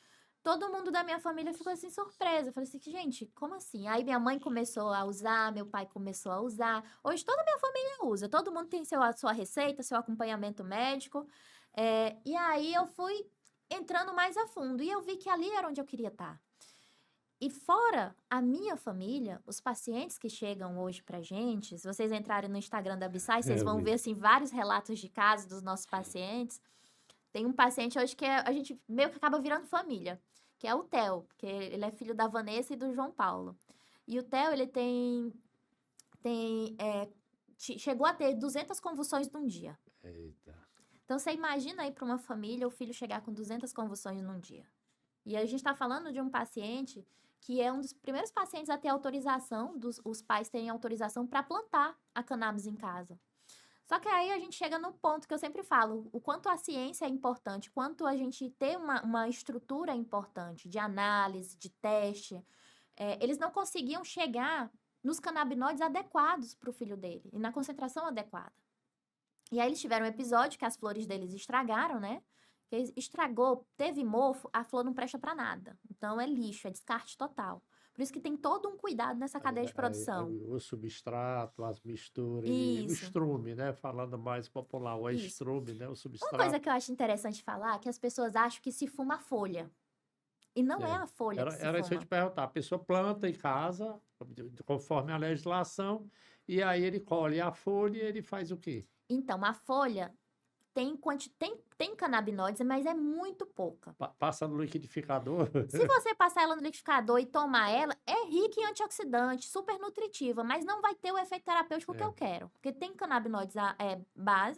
todo mundo da minha família ficou assim, surpresa. Eu falei assim, gente, como assim? Aí minha mãe começou a usar, meu pai começou a usar. Hoje toda a minha família usa, todo mundo tem sua receita, seu acompanhamento médico. E aí eu fui entrando mais a fundo e eu vi que ali era onde eu queria estar. E fora a minha família, os pacientes que chegam hoje pra gente, se vocês entrarem no Instagram da Bissai, vocês Eu vão ver vi. assim vários relatos de casos dos nossos pacientes. Tem um paciente hoje que a gente meio que acaba virando família, que é o Theo, que ele é filho da Vanessa e do João Paulo. E o Theo, ele chegou a ter 200 convulsões num dia. Eita. Então você imagina aí para uma família o filho chegar com 200 convulsões num dia. E aí a gente está falando de um paciente que é um dos primeiros pacientes a ter autorização, os pais terem autorização para plantar a cannabis em casa. Só que aí a gente chega no ponto que eu sempre falo, o quanto a ciência é importante, quanto a gente ter uma estrutura importante de análise, de teste. Eles não conseguiam chegar nos canabinoides adequados para o filho dele e na concentração adequada. E aí eles tiveram um episódio que as flores deles estragaram, né? Que estragou, teve mofo, a flor não presta para nada. Então é lixo, é descarte total. Por isso que tem todo um cuidado nessa cadeia de produção. O substrato, as misturas, o Isso, estrume, né? Falando mais popular, o isso. estrume, né? O Uma coisa substrato. que eu acho interessante falar é que as pessoas acham que se fuma a folha. E não é É. a folha que se Era isso que eu ia te fuma. perguntar. A pessoa planta em casa, conforme a legislação, e aí ele colhe a folha e ele faz o quê? Então, a folha tem canabinoides, mas é muito pouca. Passa no liquidificador. Se você passar ela no liquidificador e tomar ela, é rica em antioxidante, super nutritiva, mas não vai ter o efeito terapêutico que É. eu quero. Porque tem canabinoides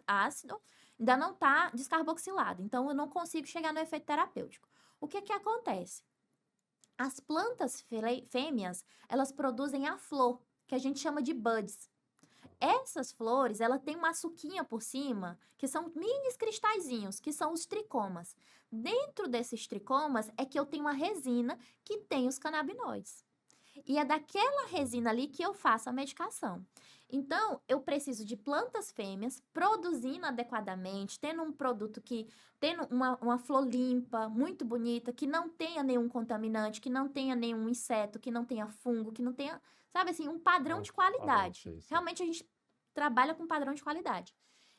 ácido, ainda não está descarboxilado. Então, eu não consigo chegar no efeito terapêutico. O que que acontece? As plantas fêmeas, elas produzem a flor, que a gente chama de buds. Essas flores, ela tem uma açuquinha por cima, que são mini cristalzinhos, que são os tricomas. Dentro desses tricomas é que eu tenho uma resina que tem os canabinoides. E é daquela resina ali que eu faço a medicação. Então, eu preciso de plantas fêmeas produzindo adequadamente, tendo um produto tendo uma flor limpa, muito bonita, que não tenha nenhum contaminante, que não tenha nenhum inseto, que não tenha fungo, que não tenha, sabe assim, um padrão de qualidade. Sim, sim. Realmente a gente trabalha com padrão de qualidade.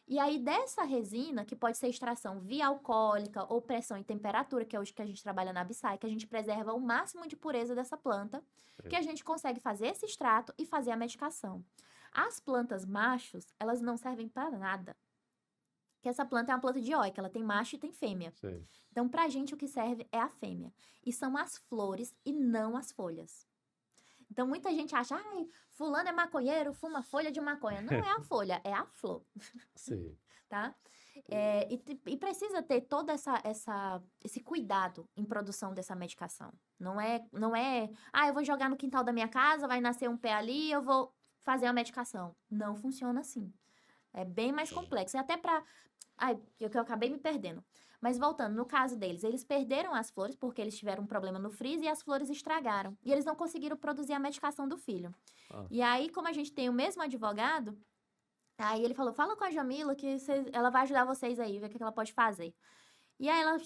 E aí, dessa resina, que pode ser extração via alcoólica ou pressão e temperatura, que é hoje que a gente trabalha na Bissai, que a gente preserva o máximo de pureza dessa planta, que a gente consegue fazer esse extrato e fazer a medicação. As plantas machos, elas não servem para nada. Porque essa planta é uma planta dioica, ela tem macho e tem fêmea. Sim. Então, pra gente, o que serve é a fêmea. E são as flores e não as folhas. Então, muita gente acha, ai, fulano é maconheiro, fuma folha de maconha. Não é a folha, é a flor, Sim. tá? E precisa ter todo esse cuidado em produção dessa medicação. Não é, eu vou jogar no quintal da minha casa, vai nascer um pé ali, eu vou fazer a medicação. Não funciona assim. É bem mais complexo. E até para... Ai, eu acabei me perdendo. Mas voltando, no caso deles, eles perderam as flores porque eles tiveram um problema no freezer e as flores estragaram. E eles não conseguiram produzir a medicação do filho. Ah. E aí, como a gente tem o mesmo advogado, Aí ele falou, fala com a Jamila que ela vai ajudar vocês aí, ver o que ela pode fazer. E aí ela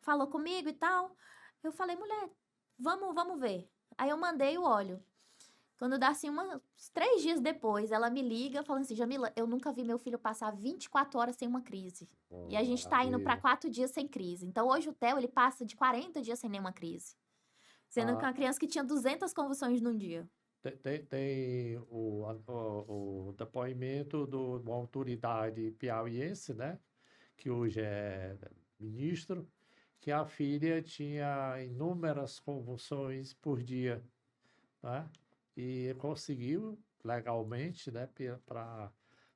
falou comigo e tal. Eu falei, mulher, vamos ver. Aí eu mandei o óleo. Quando dá assim, uns 3 dias depois, ela me liga falando assim, Jamila, eu nunca vi meu filho passar 24 horas sem uma crise. E a gente tá indo para Maravilha. 4 dias sem crise. Então hoje o Theo, ele passa de 40 dias sem nenhuma crise. Sendo que é Ah, uma criança que tinha 200 convulsões num dia. tem o depoimento de uma autoridade piauiense, né? Que hoje é ministro, que a filha tinha inúmeras convulsões por dia, né? E conseguiu legalmente, né, para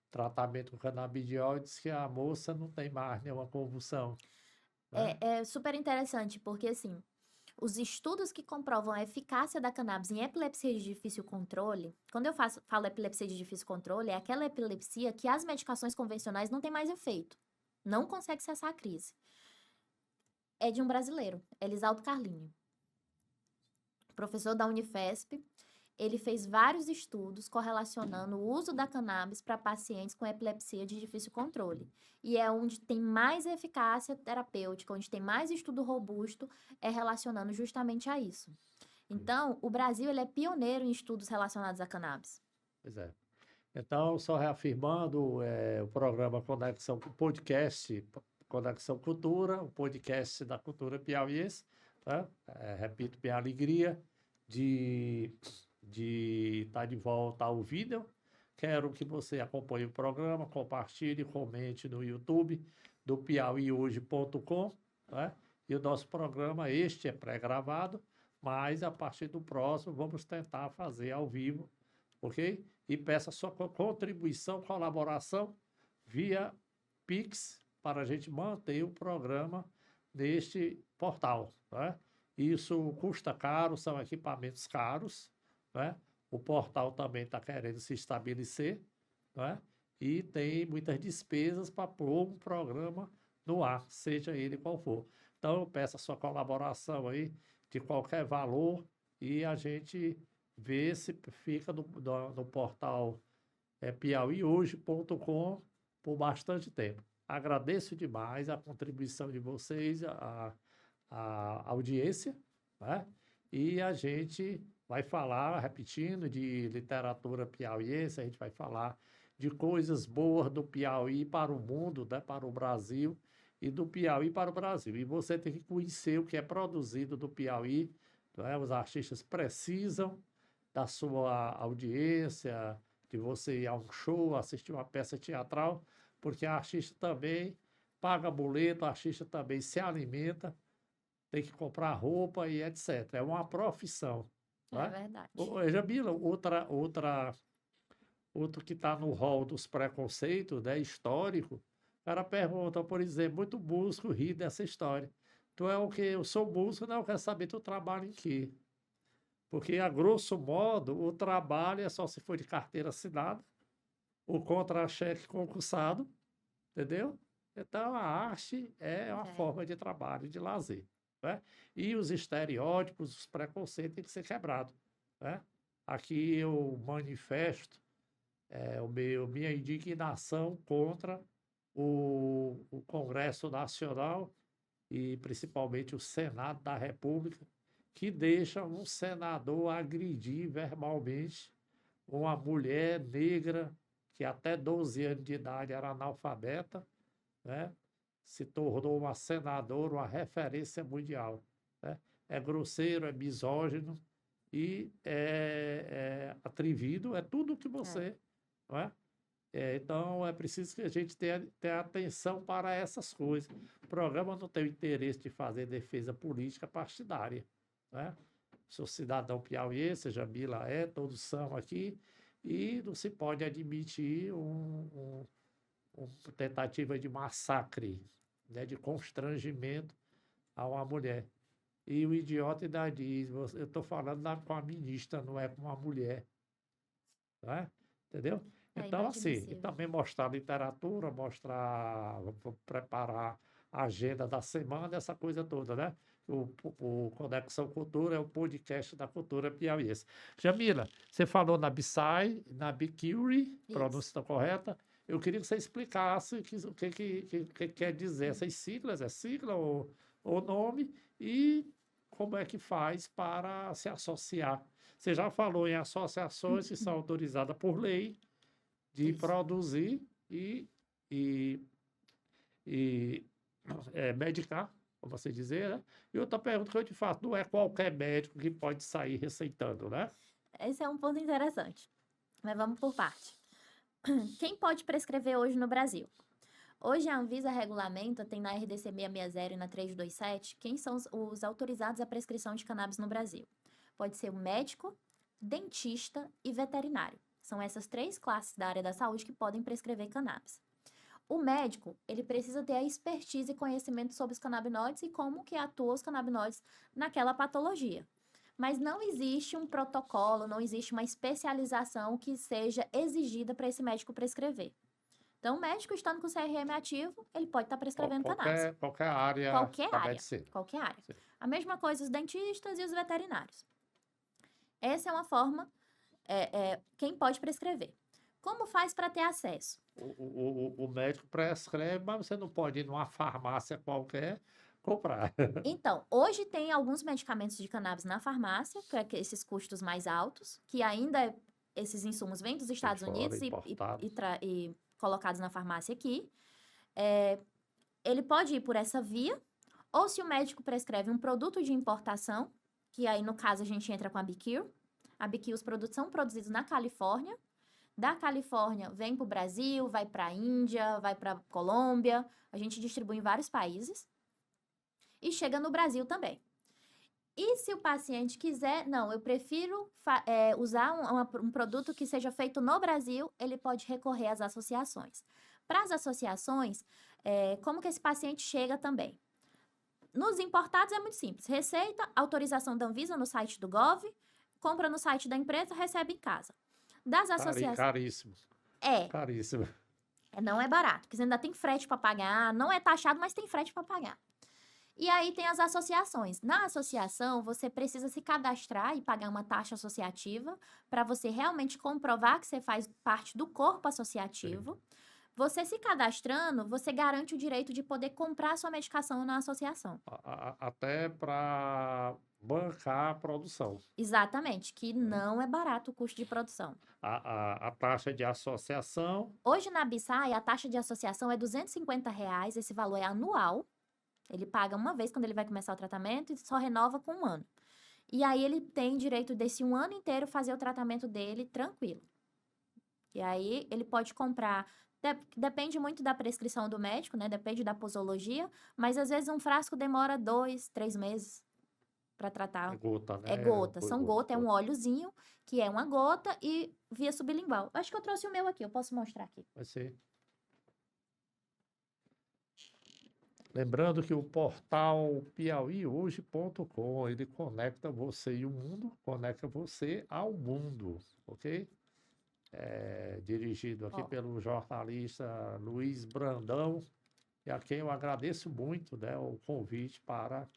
tratamento com canabidiol, diz que a moça não tem mais nenhuma convulsão, né? É super interessante, porque assim, os estudos que comprovam a eficácia da cannabis em epilepsia de difícil controle, quando eu falo epilepsia de difícil controle, é aquela epilepsia que as medicações convencionais não têm mais efeito. Não consegue cessar a crise. É de um brasileiro, Elisaldo Carlinho, professor da Unifesp. Ele fez vários estudos correlacionando o uso da cannabis para pacientes com epilepsia de difícil controle. E é onde tem mais eficácia terapêutica, onde tem mais estudo robusto, é relacionando justamente a isso. Então, o Brasil ele é pioneiro em estudos relacionados à cannabis. Pois é. Então, só reafirmando, o programa Conexão, o podcast Conexão Cultura, o podcast da cultura piauiense, tá? Repito, minha alegria de estar de volta ao vídeo. Quero que você acompanhe o programa, compartilhe, comente no YouTube do piauihoje.com, né? E o nosso programa, este é pré-gravado, mas a partir do próximo vamos tentar fazer ao vivo, ok? E peça sua contribuição, colaboração via Pix para a gente manter o programa neste portal, né? Isso custa caro, são equipamentos caros, né? O portal também está querendo se estabelecer, né? E tem muitas despesas para pôr um programa no ar, seja ele qual for. Então, eu peço a sua colaboração aí, de qualquer valor, e a gente vê se fica no portal piauihoje.com por bastante tempo. Agradeço demais a contribuição de vocês, a audiência, né? E a gente vai falar, repetindo, de literatura piauiense, a gente vai falar de coisas boas do Piauí para o mundo, né? Para o Brasil, e do Piauí para o Brasil. E você tem que conhecer o que é produzido do Piauí, né? Os artistas precisam da sua audiência, de você ir a um show, assistir uma peça teatral, porque a artista também paga boleto, a artista também se alimenta, tem que comprar roupa e etc. É uma profissão, É né? verdade. Jamila, outro que está no rol dos preconceitos, né, histórico, o cara pergunta, por exemplo, muito músico ri dessa história. Tu é o quê? Eu sou músico, não, eu quero saber tu trabalha em quê? Porque, a grosso modo, o trabalho é só se for de carteira assinada, o contra-cheque concursado, entendeu? Então, a arte é uma É, forma de trabalho, de lazer, né? E os estereótipos, os preconceitos têm que ser quebrados, né? Aqui eu manifesto minha indignação contra o Congresso Nacional e principalmente o Senado da República, que deixa um senador agredir verbalmente uma mulher negra que até 12 anos de idade era analfabeta, né? Se tornou uma senadora, uma referência mundial, né? É grosseiro, é misógino e é atrevido, é tudo que é. você, não é? Então, é preciso que a gente tenha atenção para essas coisas. O programa não tem o interesse de fazer defesa política partidária, né? Sou cidadão piauiense, Jamila todos são aqui, e não se pode admitir uma tentativa de massacre, né, de constrangimento a uma mulher. E o idiota ainda diz, eu estou falando com a ministra, não é com uma mulher, né? Entendeu? É Então, assim, e inadmissível. também mostrar literatura, preparar a agenda da semana, essa coisa toda, né? O Conexão Cultura é o podcast da cultura piauiense. Jamila, você falou na Psy, na Bicuri, pronúncia Isso. está correta, Eu queria que você explicasse o que quer dizer essas siglas, é sigla ou nome, e como é que faz para se associar. Você já falou em associações que são autorizadas por lei de Isso. produzir e, e medicar, como você dizer, né? E outra pergunta que eu te faço, não é qualquer médico que pode sair receitando, né? Esse é um ponto interessante. Mas vamos por parte. Quem pode prescrever hoje no Brasil? Hoje a Anvisa regulamenta, tem na RDC 660 e na 327, quem são os autorizados à prescrição de cannabis no Brasil. Pode ser o médico, dentista e veterinário. São essas três classes da área da saúde que podem prescrever cannabis. O médico, ele precisa ter a expertise e conhecimento sobre os canabinoides e como que atuam os canabinoides naquela patologia. Mas não existe um protocolo, não existe uma especialização que seja exigida para esse médico prescrever. Então, o médico estando com o CRM ativo, ele pode estar prescrevendo cannabis. Qualquer área Qualquer da área. medicina. Qualquer área. Sim. A mesma coisa os dentistas e os veterinários. Essa é uma forma, quem pode prescrever. Como faz para ter acesso? O médico prescreve, mas você não pode ir numa farmácia qualquer comprar. Então, hoje tem alguns medicamentos de cannabis na farmácia, que esses custos mais altos, que ainda esses insumos vêm dos Estados fora, Unidos importado. e colocados na farmácia aqui. Ele pode ir por essa via, ou se o médico prescreve um produto de importação, que aí no caso a gente entra com a BQ. A BQ, os produtos são produzidos na Califórnia. Da Califórnia vem para o Brasil, vai para a Índia, vai para a Colômbia. A gente distribui em vários países. E chega no Brasil também. E se o paciente quiser, não, eu prefiro usar um produto que seja feito no Brasil, ele pode recorrer às associações. Para as associações, como que esse paciente chega também? Nos importados é muito simples. Receita, autorização da Anvisa no site do Gov, compra no site da empresa, recebe em casa. Das associações... Caríssimo. É. Caríssimo. Não é barato, porque você ainda tem frete para pagar, não é taxado, mas tem frete para pagar. E aí tem as associações. Na associação, você precisa se cadastrar e pagar uma taxa associativa para você realmente comprovar que você faz parte do corpo associativo. Sim. Você se cadastrando, você garante o direito de poder comprar a sua medicação na associação. Até para bancar a produção. Exatamente, que não é barato o custo de produção. A taxa de associação... Hoje na Absai, a taxa de associação é R$250, esse valor é anual. Ele paga uma vez quando ele vai começar o tratamento e só renova com 1 ano. E aí ele tem direito desse 1 ano inteiro fazer o tratamento dele tranquilo. E aí ele pode comprar, depende muito da prescrição do médico, né? Depende da posologia, mas às vezes um frasco demora 2, 3 meses para tratar. É gota, né? É gota, são gota, é um óleozinho que é uma gota e via sublingual. Acho que eu trouxe o meu aqui, eu posso mostrar aqui. Vai ser. Lembrando que o portal piauihoje.com, ele conecta você e o mundo, conecta você ao mundo, ok? Dirigido aqui pelo jornalista Luiz Brandão, e a quem eu agradeço muito, né, o convite para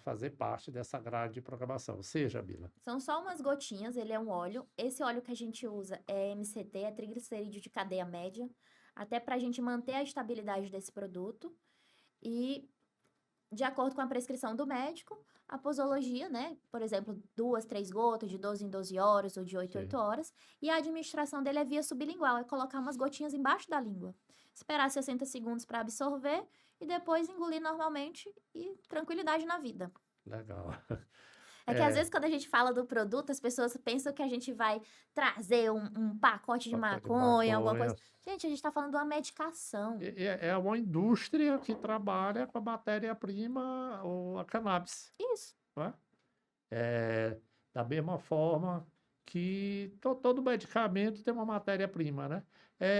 fazer parte dessa grade de programação. Seja, Bila. São só umas gotinhas, ele é um óleo. Esse óleo que a gente usa é MCT, é triglicerídeo de cadeia média, até para a gente manter a estabilidade desse produto. E, de acordo com a prescrição do médico, a posologia, né? Por exemplo, 2, 3 gotas, de 12 em 12 horas ou de 8 em 8 horas. E a administração dele é via sublingual, é colocar umas gotinhas embaixo da língua. Esperar 60 segundos para absorver e depois engolir normalmente e tranquilidade na vida. Legal. É que às vezes quando a gente fala do produto, as pessoas pensam que a gente vai trazer um pacote de maconha, alguma coisa. Gente, a gente está falando de uma medicação. É uma indústria que trabalha com a matéria-prima, ou a cannabis. Isso. Não é? Da mesma forma que todo medicamento tem uma matéria-prima, né?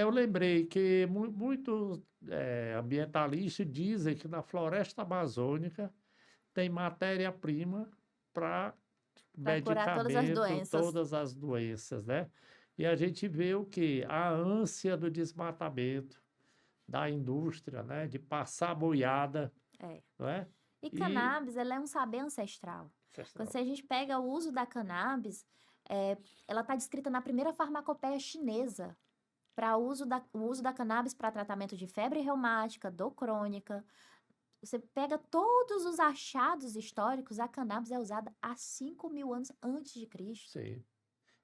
Eu lembrei que muitos ambientalistas dizem que na floresta amazônica tem matéria-prima para curar todas as doenças, né? E a gente vê o quê? A ânsia do desmatamento, da indústria, né? De passar a boiada, não é? E cannabis, ela é um saber ancestral. Quando a gente pega o uso da cannabis, ela está descrita na primeira farmacopeia chinesa. para o uso da cannabis para tratamento de febre reumática, dor crônica. Você pega todos os achados históricos, a cannabis é usada há 5.000 anos antes de Cristo. Sim.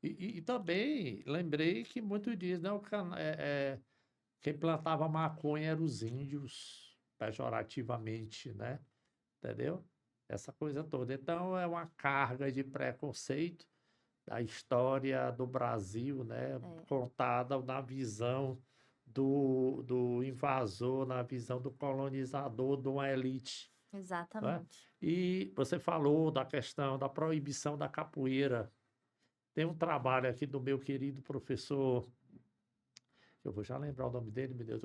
E também lembrei que muitos dizem, né, quem plantava maconha eram os índios, pejorativamente, né? Entendeu? Essa coisa toda. Então, é uma carga de preconceito da história do Brasil, né? É, Contada na visão do invasor, na visão do colonizador, de uma elite, né? exatamente. E você falou da questão da proibição da capoeira. Tem um trabalho aqui do meu querido professor, eu vou já lembrar o nome dele, meu Deus,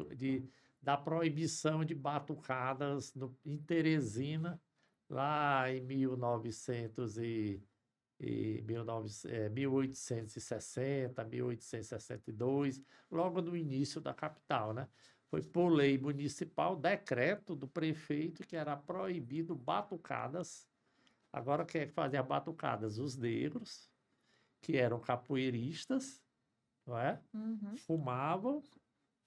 da proibição de batucadas em Teresina, lá em 1860, 1862, logo no início da capital, né? Foi por lei municipal, decreto do prefeito que era proibido batucadas. Agora quem é que fazia batucadas? Os negros, que eram capoeiristas, não é? Uhum. Fumavam,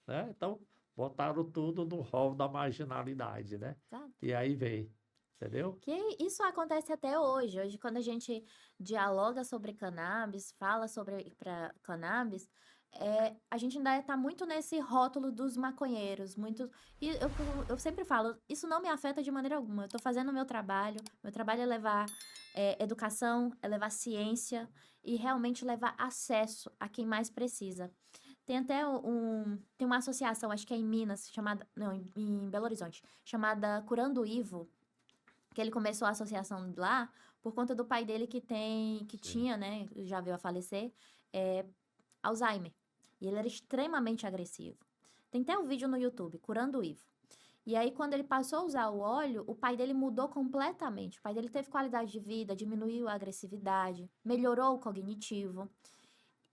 né? Então, botaram tudo no rol da marginalidade, né? Exato. E aí vem, entendeu? Que isso acontece até hoje. Hoje, quando a gente dialoga sobre cannabis, fala sobre cannabis, a gente ainda está muito nesse rótulo dos maconheiros. Muito, e eu sempre falo, isso não me afeta de maneira alguma. Eu estou fazendo o meu trabalho é levar educação, é levar ciência e realmente levar acesso a quem mais precisa. Tem até tem uma associação, acho que é em Minas, chamada, não, em Belo Horizonte, chamada Curando o Ivo, que ele começou a associação lá por conta do pai dele que Sim. tinha, né, já veio a falecer, Alzheimer. E ele era extremamente agressivo. Tem até um vídeo no YouTube, Curando o Ivo. E aí, quando ele passou a usar o óleo, o pai dele mudou completamente. O pai dele teve qualidade de vida, diminuiu a agressividade, melhorou o cognitivo.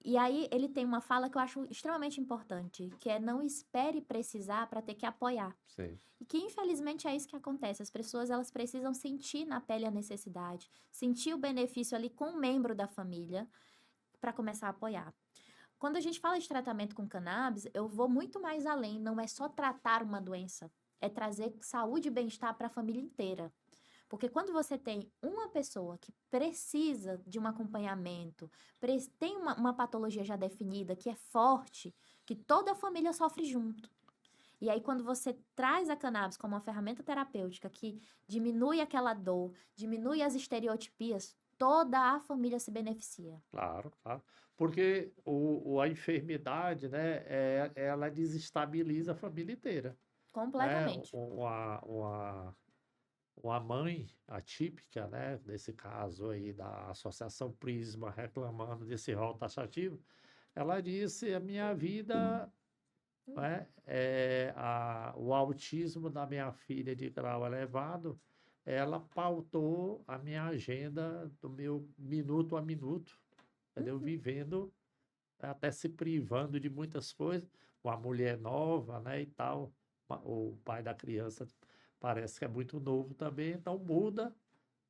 E aí, ele tem uma fala que eu acho extremamente importante, que é não espere precisar para ter que apoiar. Sim. E que, infelizmente, é isso que acontece. As pessoas, elas precisam sentir na pele a necessidade, sentir o benefício ali com um membro da família para começar a apoiar. Quando a gente fala de tratamento com cannabis, eu vou muito mais além. Não é só tratar uma doença, é trazer saúde e bem-estar para a família inteira. Porque quando você tem uma pessoa que precisa de um acompanhamento, tem uma patologia já definida, que é forte, que toda a família sofre junto. E aí, quando você traz a cannabis como uma ferramenta terapêutica que diminui aquela dor, diminui as estereotipias, toda a família se beneficia. Claro, claro. Porque a enfermidade, né, ela desestabiliza a família inteira, né? Completamente. Uma mãe atípica, né, nesse caso aí da Associação Prisma reclamando desse rol taxativo, ela disse: a minha vida, né, o autismo da minha filha de grau elevado, ela pautou a minha agenda do meu minuto a minuto, entendeu? Vivendo, até se privando de muitas coisas, uma mulher nova, né, e tal, o pai da criança parece que é muito novo também, então muda,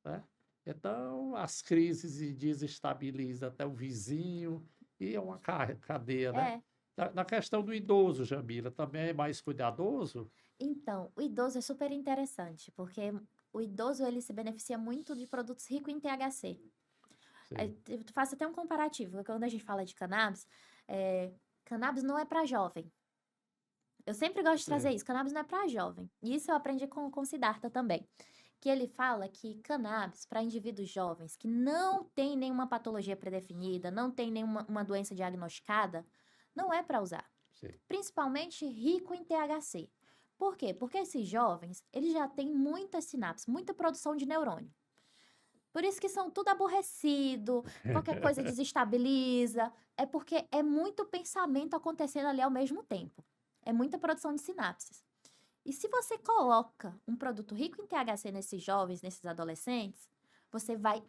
né? Então, as crises desestabilizam até o vizinho e é uma cadeia, né? É. Na questão do idoso, Jamila, também é mais cuidadoso? Então, o idoso é super interessante, porque o idoso ele se beneficia muito de produtos ricos em THC. Sim, Eu faço até um comparativo. Quando a gente fala de cannabis, cannabis não é para jovem. Eu sempre gosto de trazer sim, isso. Cannabis não é para jovem. E isso eu aprendi com Siddhartha também. Que ele fala que cannabis, para indivíduos jovens que não tem nenhuma patologia predefinida, não tem nenhuma uma doença diagnosticada, não é para usar. sim. Principalmente rico em THC. Por quê? Porque esses jovens, eles já têm muitas sinapses, muita produção de neurônio. Por isso que são tudo aborrecido, qualquer coisa desestabiliza. É porque é muito pensamento acontecendo ali ao mesmo tempo. É muita produção de sinapses. E se você coloca um produto rico em THC nesses jovens, nesses adolescentes, você vai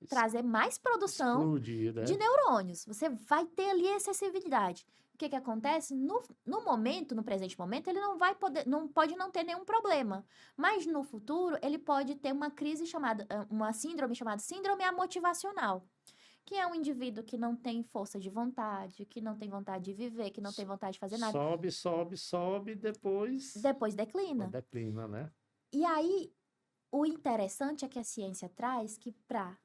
trazer mais produção Explodir, de né? neurônios. Você vai ter ali acessibilidade. O que acontece? No momento, no presente momento, ele não vai poder, não pode não ter nenhum problema. Mas no futuro, ele pode ter uma crise chamada, uma síndrome chamada síndrome amotivacional. que é um indivíduo que não tem força de vontade, que não tem vontade de viver, que não tem vontade de fazer nada. Sobe, sobe, sobe, depois Depois declina. declina, né? E aí, o interessante é que a ciência traz que para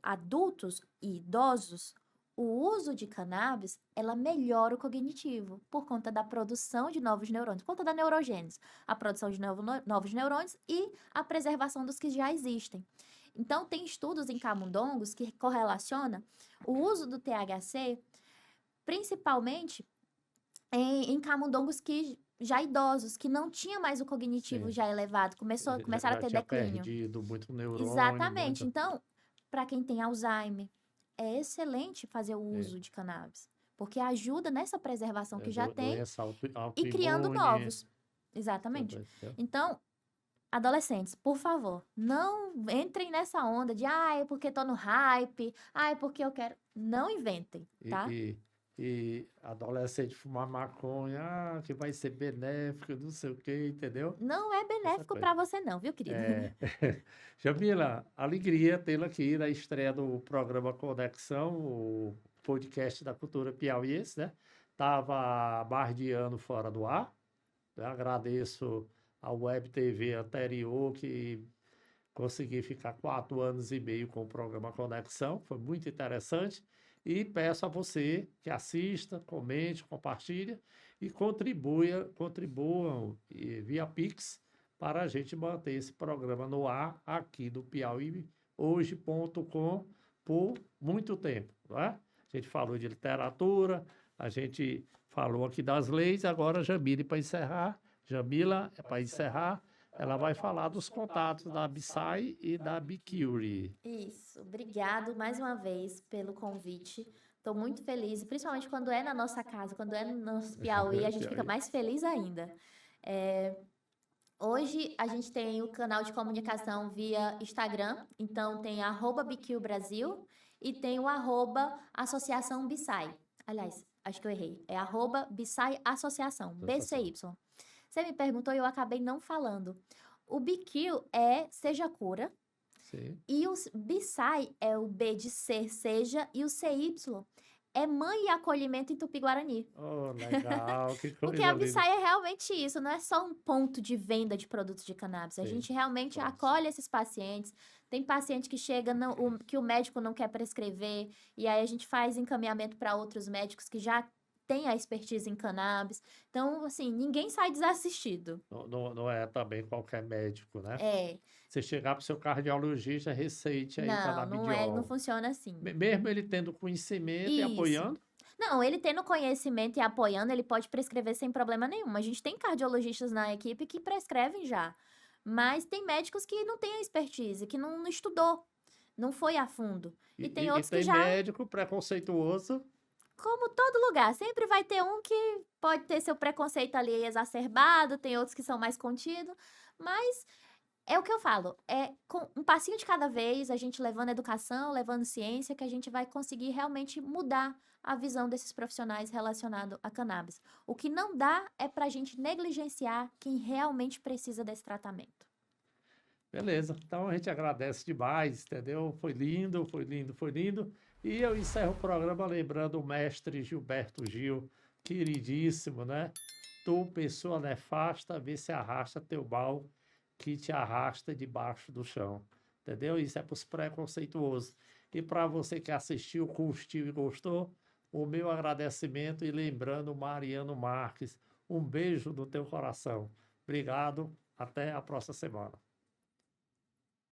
adultos e idosos, o uso de cannabis, ela melhora o cognitivo por conta da produção de novos neurônios, por conta da neurogênese, a produção de novos neurônios e a preservação dos que já existem. Então, tem estudos em camundongos que correlaciona o uso do THC, principalmente em camundongos que já idosos, que não tinha mais o cognitivo Sim. já elevado, começaram a ter tinha declínio. perdido muito neurônio, Exatamente. muito... Então, para quem tem Alzheimer, é excelente fazer o uso de cannabis, porque ajuda nessa preservação que já tem doença e criando autoimune, novos. Exatamente. entendeu? Então, adolescentes, por favor, não entrem nessa onda de, é porque tô no hype, é porque eu quero. Não inventem, tá? E adolescente fumar maconha, que vai ser benéfico, não sei o quê, entendeu? Não é benéfico coisa. para você não, viu, querido? Jamila, alegria tê-la aqui na estreia do programa Conexão, o podcast da cultura piauiense, né? Estava mais de ano fora do ar. Eu agradeço a Web TV anterior, que consegui ficar 4 anos e meio com o programa Conexão, foi muito interessante. E peço a você que assista, comente, compartilhe e contribuam via Pix para a gente manter esse programa no ar aqui do piauihoje.com por muito tempo, não é? A gente falou de literatura, a gente falou aqui das leis, agora Jamila, para encerrar, ela vai falar dos contatos da Bissai e da Bicuri. Isso. Obrigado mais uma vez pelo convite. Estou muito feliz, principalmente quando é na nossa casa, quando é no nosso Piauí, a gente fica mais feliz ainda. Hoje a gente tem o canal de comunicação via Instagram, então tem @BQBrasil e tem o @Associação Bissai. Aliás, acho que eu errei. É @Bissai Associação, BCY. Você me perguntou e eu acabei não falando. O BQ é Seja Cura. Sim. E o Bissai é o B de ser, seja, e o CY é mãe e acolhimento em Tupi-Guarani. Oh, legal, que coisa Porque a linda. Bissai é realmente isso, não é só um ponto de venda de produtos de cannabis. A Sim, gente realmente nossa. acolhe esses pacientes. Tem paciente que chega, que o médico não quer prescrever, e aí a gente faz encaminhamento para outros médicos que já têm a expertise em cannabis. Então, assim, ninguém sai desassistido. Não é também qualquer médico, né? É. Você chegar para o seu cardiologista, receite aí Não canabidiol. funciona assim. Mesmo ele tendo conhecimento e Isso. apoiando? Não, ele tendo conhecimento e apoiando, ele pode prescrever sem problema nenhum. A gente tem cardiologistas na equipe que prescrevem já. Mas tem médicos que não têm a expertise, que não estudou, não foi a fundo. E tem outros que já... médico preconceituoso. Como todo lugar, sempre vai ter um que pode ter seu preconceito ali exacerbado, tem outros que são mais contidos, mas é o que eu falo, é com um passinho de cada vez, a gente levando educação, levando ciência, que a gente vai conseguir realmente mudar a visão desses profissionais relacionado a cannabis. O que não dá é pra gente negligenciar quem realmente precisa desse tratamento. Beleza, então a gente agradece demais, entendeu? Foi lindo, foi lindo, foi lindo. E eu encerro o programa lembrando o mestre Gilberto Gil, queridíssimo, né? Tu, pessoa nefasta, vê se arrasta teu mal, que te arrasta debaixo do chão. Entendeu? Isso é para os preconceituosos. E para você que assistiu, curtiu e gostou, o meu agradecimento e lembrando Mariano Marques, um beijo no teu coração. Obrigado, até a próxima semana.